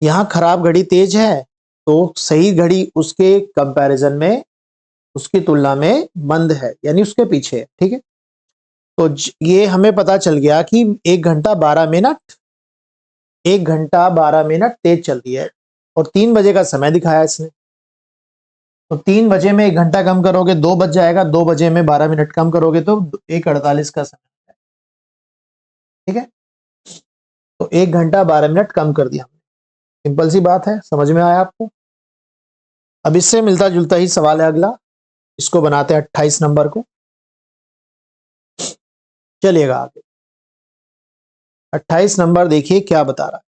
यहाँ खराब घड़ी तेज है तो सही घड़ी उसके कंपैरिजन में, उसकी तुलना में मंद है, यानी उसके पीछे है। ठीक है, तो ये हमें पता चल गया कि 1 घंटा 12 मिनट 1 घंटा 12 मिनट तेज चलती है और 3 बजे का समय दिखाया इसने। तो 3 बजे में 1 घंटा कम करोगे 2 बज जाएगा, 2 बजे में 12 मिनट कम करोगे तो 1:48 का समय है। ठीक है, तो 1 घंटा 12 मिनट कम कर दिया हमने। सिंपल सी बात है, समझ में आया आपको? अब इससे मिलता जुलता ही सवाल है अगला, इसको बनाते हैं 28 नंबर को। चलिएगा आगे, 28 नंबर देखिए क्या बता रहा है।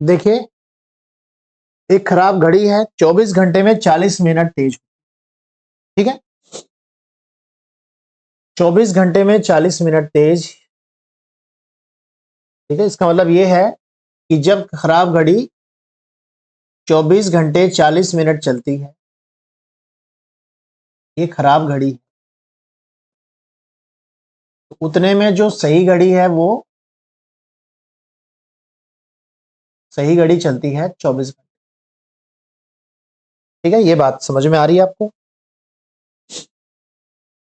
देखिए, एक खराब घड़ी है 24 घंटे में 40 मिनट तेज। ठीक है, 24 घंटे में 40 मिनट तेज। ठीक है, इसका मतलब ये है कि जब खराब घड़ी 24 घंटे 40 मिनट चलती है, ये खराब घड़ी है, तो उतने में जो सही घड़ी है वो सही घड़ी चलती है 24 घंटे। ठीक है, ये बात समझ में आ रही है आपको?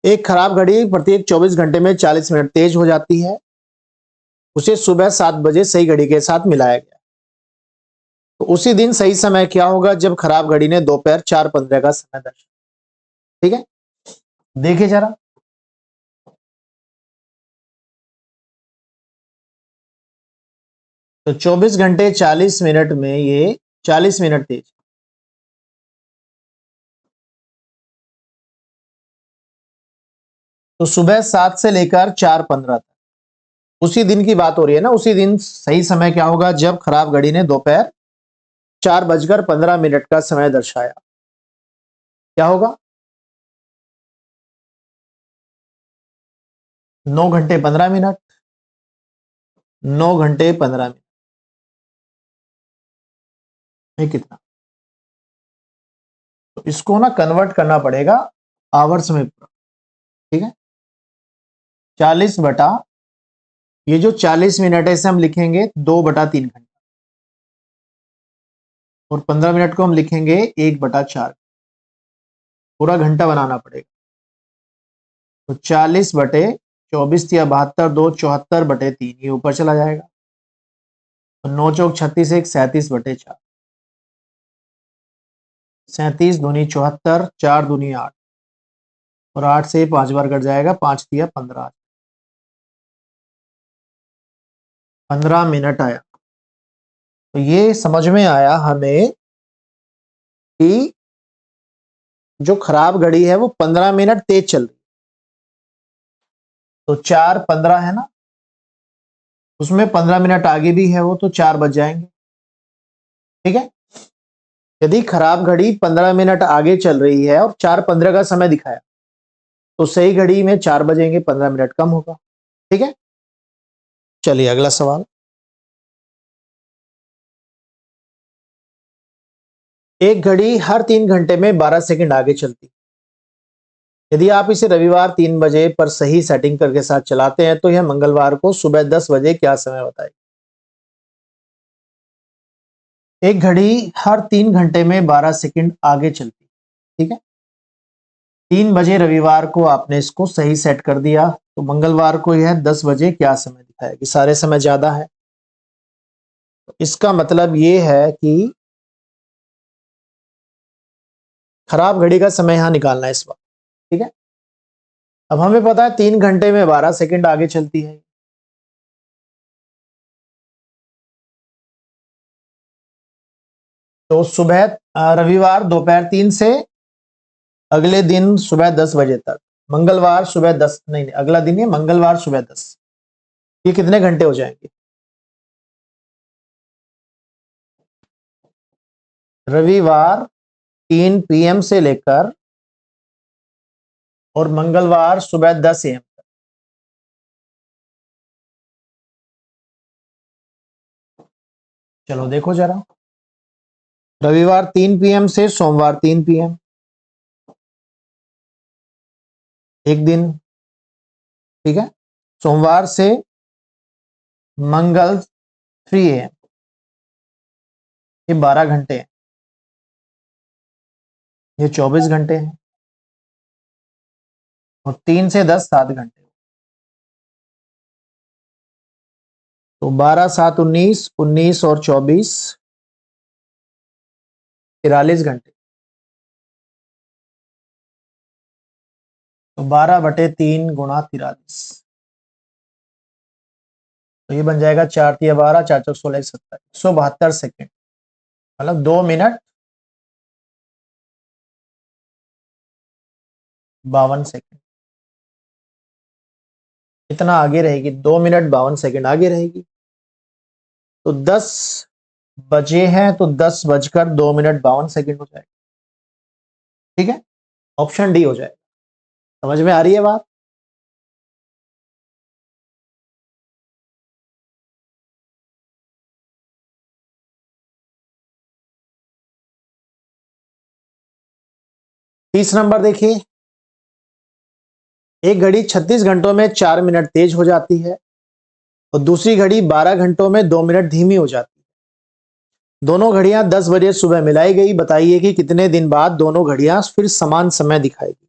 एक खराब घड़ी प्रत्येक 24 घंटे में 40 मिनट तेज हो जाती है, उसे सुबह 7 बजे सही घड़ी के साथ मिलाया गया। तो उसी दिन सही समय क्या होगा जब खराब घड़ी ने दोपहर 4:15 का समय दर्शाया। ठीक है, देखिए जरा। तो 24 घंटे 40 मिनट में ये 40 मिनट तेज, तो सुबह 7 से लेकर 4:15 तक उसी दिन की बात हो रही है ना। उसी दिन सही समय क्या होगा जब खराब घड़ी ने दोपहर 4:15 का समय दर्शाया। क्या होगा? 9 घंटे 15 मिनट। 9 घंटे 15 मिनट ये कितना? तो इसको ना कन्वर्ट करना पड़ेगा आवर्स में पूरा। ठीक है, 40 बटा ये जो 40 मिनट है इसे हम लिखेंगे 2/3 घंटा, और 15 मिनट को हम लिखेंगे 1/4। पूरा घंटा बनाना पड़ेगा। तो 40/24 या 72, 2 74/3 ये ऊपर चला जाएगा। तो 9 चौक 36, 1 37/4, 37 दूनी 74, 4 दूनी 8, और 8 से 5 बार कट जाएगा, 5 दिया 15, 15 मिनट आया। तो ये समझ में आया हमें कि जो खराब घड़ी है वो 15 मिनट तेज चल रही है। तो 4:15 है ना, उसमें 15 मिनट आगे भी है वो, तो 4 बज जाएंगे। ठीक है, यदि खराब घड़ी 15 मिनट आगे चल रही है और 4:15 का समय दिखाया, तो सही घड़ी में 4 बजेंगे, 15 मिनट कम होगा। ठीक है, चलिए अगला सवाल। एक घड़ी हर 3 घंटे में 12 सेकंड आगे चलती है। यदि आप इसे रविवार 3 बजे पर सही सेटिंग करके साथ चलाते हैं तो यह मंगलवार को सुबह 10 बजे क्या समय बताएगी? एक घड़ी हर 3 घंटे में 12 सेकंड आगे चलती है। ठीक है, 3 बजे रविवार को आपने इसको सही सेट कर दिया, तो मंगलवार को यह 10 बजे क्या समय दिखाएगी? सारे समय ज्यादा है, तो इसका मतलब ये है कि खराब घड़ी का समय यहां निकालना है इस बार। ठीक है, अब हमें पता है 3 घंटे में 12 सेकंड आगे चलती है, तो सुबह रविवार दोपहर 3 से अगले दिन सुबह 10 बजे तक, मंगलवार सुबह 10, नहीं नहीं अगला दिन है मंगलवार सुबह 10, ये कितने घंटे हो जाएंगे? रविवार 3 PM से लेकर और मंगलवार सुबह 10 AM तक। चलो देखो जरा, रविवार 3 PM से सोमवार 3 PM, एक दिन। ठीक है, सोमवार से मंगल 3 AM, ये 12 घंटे हैं, ये 24 घंटे हैं, और 3 से 10 7 घंटे, तो 12 7 19, 19 और 24 43 घंटे, तो 12/3 गुणा 43, तो ये बन जाएगा 4 तिया 12, 4 चौक 16, 17, 172 सेकेंड, मतलब 2 मिनट 52 सेकेंड। इतना आगे रहेगी, 2 मिनट 52 सेकेंड आगे रहेगी। तो 10 बजे हैं तो 10 बजकर 2 मिनट 52 सेकेंड हो जाएगा। ठीक है, ऑप्शन डी हो जाएगा। समझ में आ रही है बात? 30 नंबर देखिए, एक घड़ी 36 घंटों में 4 मिनट तेज हो जाती है और दूसरी घड़ी 12 घंटों में 2 मिनट धीमी हो जाती है। दोनों घड़ियां 10 बजे सुबह मिलाई गई, बताइए कि कितने दिन बाद दोनों घड़ियां फिर समान समय दिखाएगी।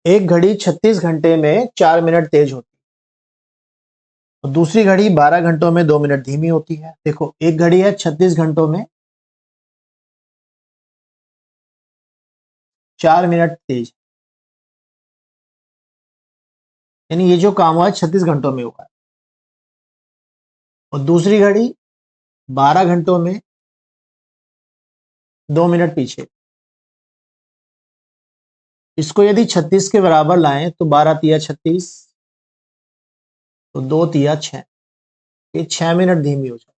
एक घड़ी 36 घंटे में 4 मिनट तेज होती है और दूसरी घड़ी 12 घंटों में 2 मिनट धीमी होती है। देखो, एक घड़ी है 36 घंटों में 4 मिनट तेज, यानी ये जो काम हुआ है 36 घंटों में हुआ है, और दूसरी घड़ी 12 घंटों में 2 मिनट पीछे। इसको यदि 36 के बराबर लाएं तो 12 तिया 36, तो 2 तिया 6, ये 6 मिनट धीमी हो जाए।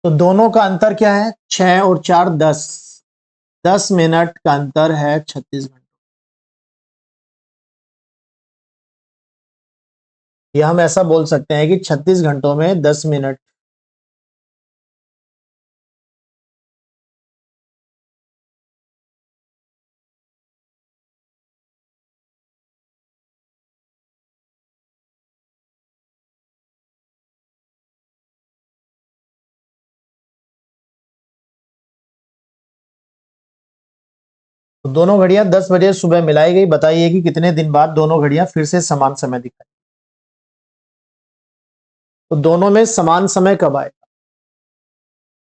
तो दोनों का अंतर क्या है? 6 और 4 10, 10 मिनट का अंतर है 36 घंटों। या हम ऐसा बोल सकते हैं कि 36 घंटों में 10 मिनट। तो दोनों घड़ियां 10 बजे सुबह मिलाई गई, बताइए कि कितने दिन बाद दोनों घड़ियां फिर से समान समय दिखाई। तो दोनों में समान समय कब आएगा?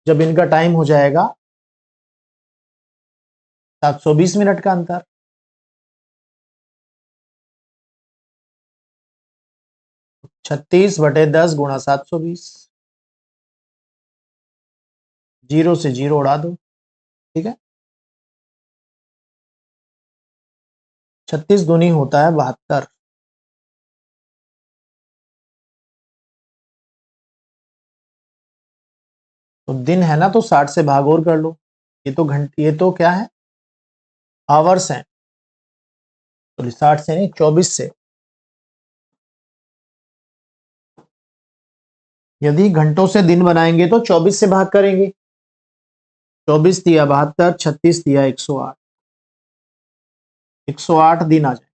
जब इनका टाइम हो जाएगा 720 मिनट का अंतर। छत्तीस बटे 10 गुणा 720, जीरो से जीरो उड़ा दो, ठीक है। 36 दूनी होता है 72। तो दिन है ना, तो 60 से भाग और कर लो। ये तो घंटे, ये तो क्या है, आवर्स हैं। तो 60 से नहीं, 24 से। यदि घंटों से दिन बनाएंगे तो 24 से भाग करेंगे। 24 तिया 72, 36 तिया 108, 108 दिन आ जाए,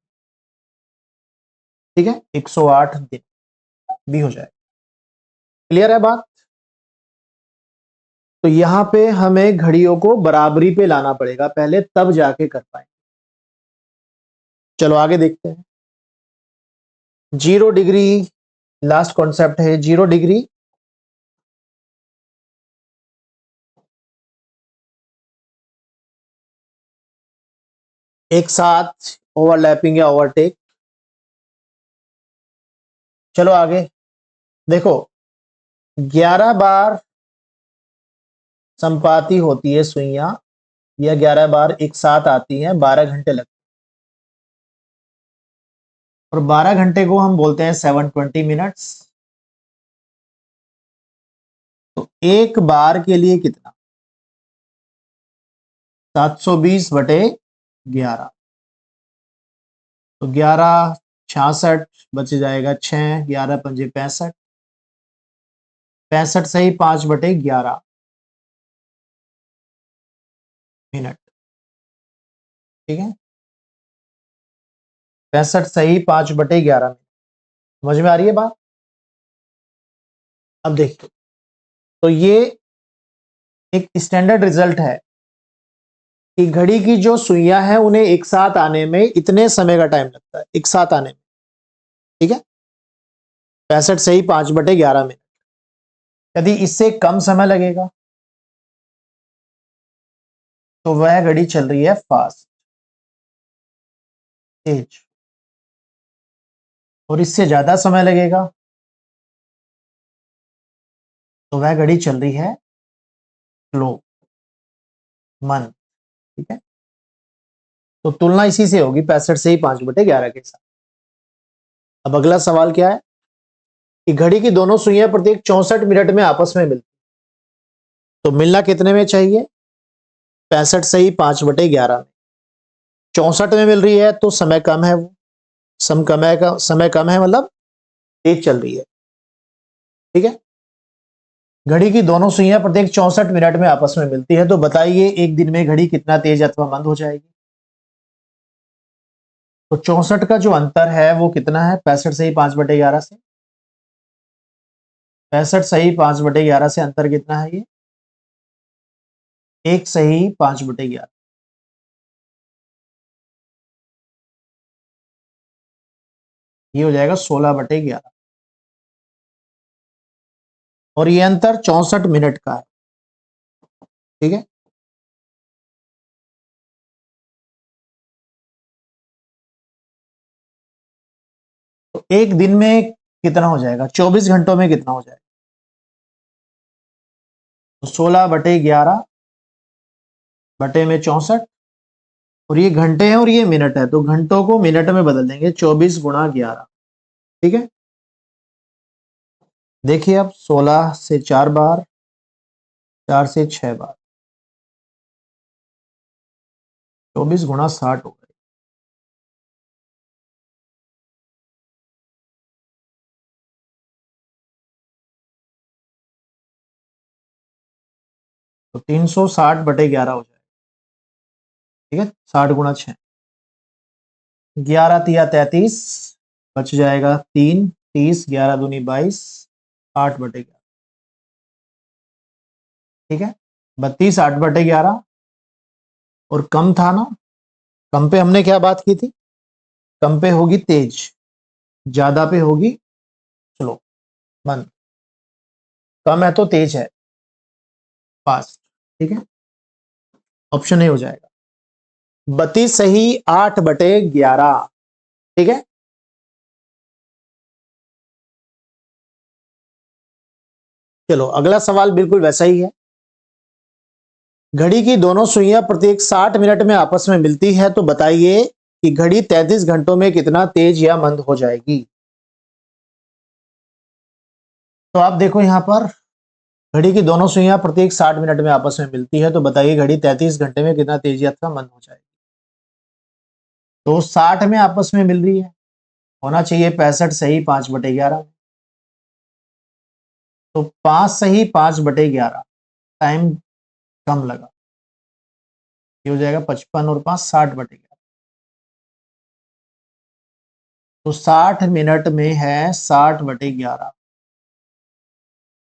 ठीक है। 108 दिन भी हो जाए। क्लियर है बात? तो यहां पे हमें घड़ियों को बराबरी पे लाना पड़ेगा पहले, तब जाके कर पाएंगे। चलो आगे देखते हैं। 0 डिग्री लास्ट कॉन्सेप्ट है। 0 डिग्री एक साथ ओवरलैपिंग या ओवरटेक। चलो आगे देखो, 11 बार संपाती होती है सुइयां, या 11 बार एक साथ आती हैं, 12 घंटे लगते हैं। और 12 घंटे को हम बोलते हैं 720 मिनट्स। तो एक बार के लिए कितना? 720 बटे 11। तो 11 66 बच जाएगा 6, 11 पंजे 65, 65 सही 5 बटे 11 मिनट, ठीक है। 65 सही 5 बटे 11 मिनट। समझ में आ रही है बात? अब देखिए, तो ये एक स्टैंडर्ड रिजल्ट है कि घड़ी की जो सुइयां हैं उन्हें एक साथ आने में इतने समय का टाइम लगता है, एक साथ आने में, ठीक है। 65 सही 5 बटे 11 मिनट। यदि इससे कम समय लगेगा तो वह घड़ी चल रही है फास्ट, तेज। और इससे ज्यादा समय लगेगा तो वह घड़ी चल रही है स्लो, मंद, ठीक है। तो तुलना इसी से होगी, 65 से ही 5 बटे 11 के साथ। अब अगला सवाल क्या है कि घड़ी की दोनों सुइयां प्रत्येक 64 मिनट में आपस में मिलती, तो मिलना कितने में चाहिए? 65 से ही 5 बटे 11 में। 64 में मिल रही है तो समय कम है, वो समय कम है मतलब तेज चल रही है। ठीक है, घड़ी की दोनों सुइयां प्रत्येक 64 मिनट में आपस में मिलती है, तो बताइए एक दिन में घड़ी कितना तेज अथवा मंद हो जाएगी। तो 64 का जो अंतर है वो कितना है, 65 सही 5/11 से, 65 सही 5/11 से अंतर कितना है, ये 1 सही 5/11, ये हो जाएगा 16/11, और ये अंतर 64 मिनट का है। ठीक है, तो एक दिन में कितना हो जाएगा, 24 घंटों में कितना हो जाएगा, तो 16/11 बटे में 64, और ये घंटे हैं और ये मिनट है, तो घंटों को मिनट में बदल देंगे, 24 × 11। ठीक है, देखिए अब 16 से 4 बार, 4 से 6 बार, 24 × 60 हो गए। तो 360/11 हो जाएगा। ठीक है, 60 × 6, 11 तिया 33, बच जाएगा 3, 30, 11 दूनी 22, 8/11। ठीक है, 32 8/11, और कम था ना, कम पे हमने क्या बात की थी, कम पे होगी तेज, ज्यादा पे होगी स्लो मंद, कम है तो तेज है, फास्ट। ठीक है, ऑप्शन ए हो जाएगा 32 सही 8/11। ठीक है, चलो अगला सवाल बिल्कुल वैसा ही है। घड़ी की दोनों सुइयां प्रत्येक 60 मिनट में आपस में मिलती है, तो बताइए कि घड़ी 33 घंटों में कितना तेज या मंद हो जाएगी। तो आप देखो यहां पर घड़ी की दोनों सुइयां प्रत्येक 60 मिनट में आपस में मिलती है, तो बताइए घड़ी 33 घंटे में कितना तेज या अथवा मंद हो जाएगी। तो 60 में आपस में मिल रही है, होना चाहिए 65 सही 5/11, तो 5 सही 5/11, टाइम कम लगा, ये हो जाएगा 55, और 5 60/11, तो 60 मिनट में है 60/11,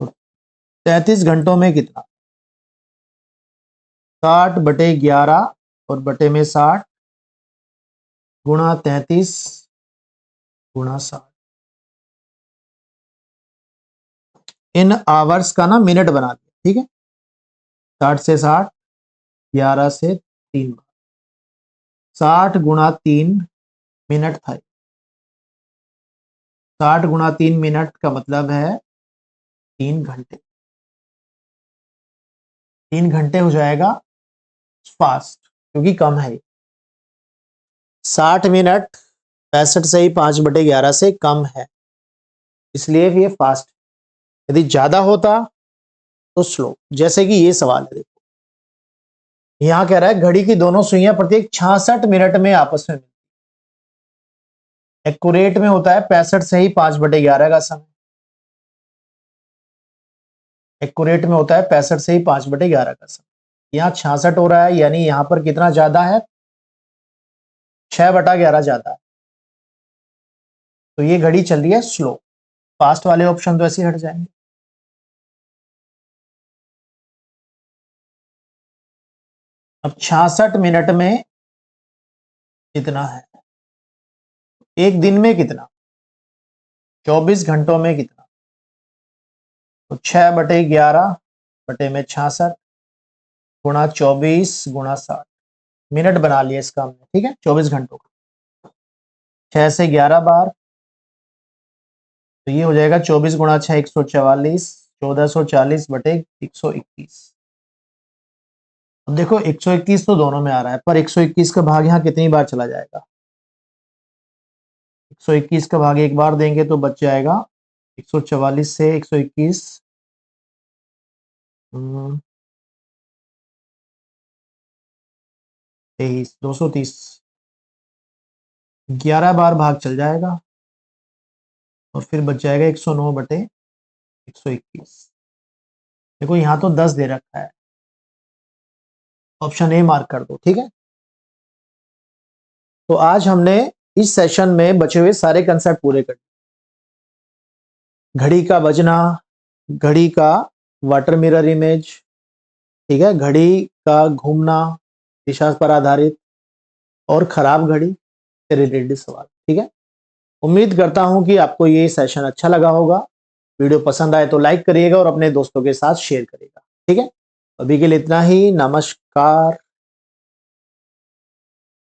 तो 33 घंटों में कितना, 60/11 और बटे में 60 गुणा 33 गुणा 60, इन आवर्स का ना मिनट बना दिया। ठीक है, 60 से 60, 11 से 3 बार, 60 × 3 मिनट था, 60 × 3 मिनट का मतलब है 3 घंटे, 3 घंटे हो जाएगा फास्ट, क्योंकि कम है। 60 मिनट 65 सही 5/11 से कम है, इसलिए ये फास्ट। यदि ज्यादा होता तो स्लो, जैसे कि ये सवाल है, देखो यहां कह रहा है घड़ी की दोनों सुइयां प्रत्येक 66 मिनट में आपस में, एक्यूरेट में होता है 65 सही 5/11 का समय, एक्यूरेट में होता है 65 सही 5/11 का समय, यहाँ 66 हो रहा है, यानी यहां पर कितना ज्यादा है, 6/11 ज्यादा है, तो ये घड़ी चल रही है स्लो। फास्ट वाले ऑप्शन तो ऐसे ही हट जाएंगे। अब 66 मिनट में कितना है, एक दिन में कितना, 24 घंटों में कितना, तो 6/11 बटे में 66 गुणा 24 × 60, मिनट बना लिया इसका हमने। ठीक है, 24 घंटों का, 6 से 11 बार, तो ये हो जाएगा 24 × 6 144, 1440/121। अब देखो 121 तो दोनों में आ रहा है, पर 121 का भाग यहाँ कितनी बार चला जाएगा, 121 का भाग एक बार देंगे तो बच जाएगा 144 से 121, 23 230, 11 बार भाग चल जाएगा और फिर बच जाएगा 109 बटे 121। देखो यहाँ तो 10 दे रखा है, ऑप्शन ए मार्क कर दो, ठीक है। तो आज हमने इस सेशन में बचे हुए सारे कंसेप्ट पूरे कर दिए। घड़ी का बजना, घड़ी का वाटर मिरर इमेज, ठीक है, घड़ी का घूमना दिशा पर आधारित, और खराब घड़ी से रिलेटेड सवाल, ठीक है। उम्मीद करता हूं कि आपको ये सेशन अच्छा लगा होगा। वीडियो पसंद आए तो लाइक करिएगा और अपने दोस्तों के साथ शेयर करिएगा, ठीक है। अभी के लिए इतना ही, नमस्कार।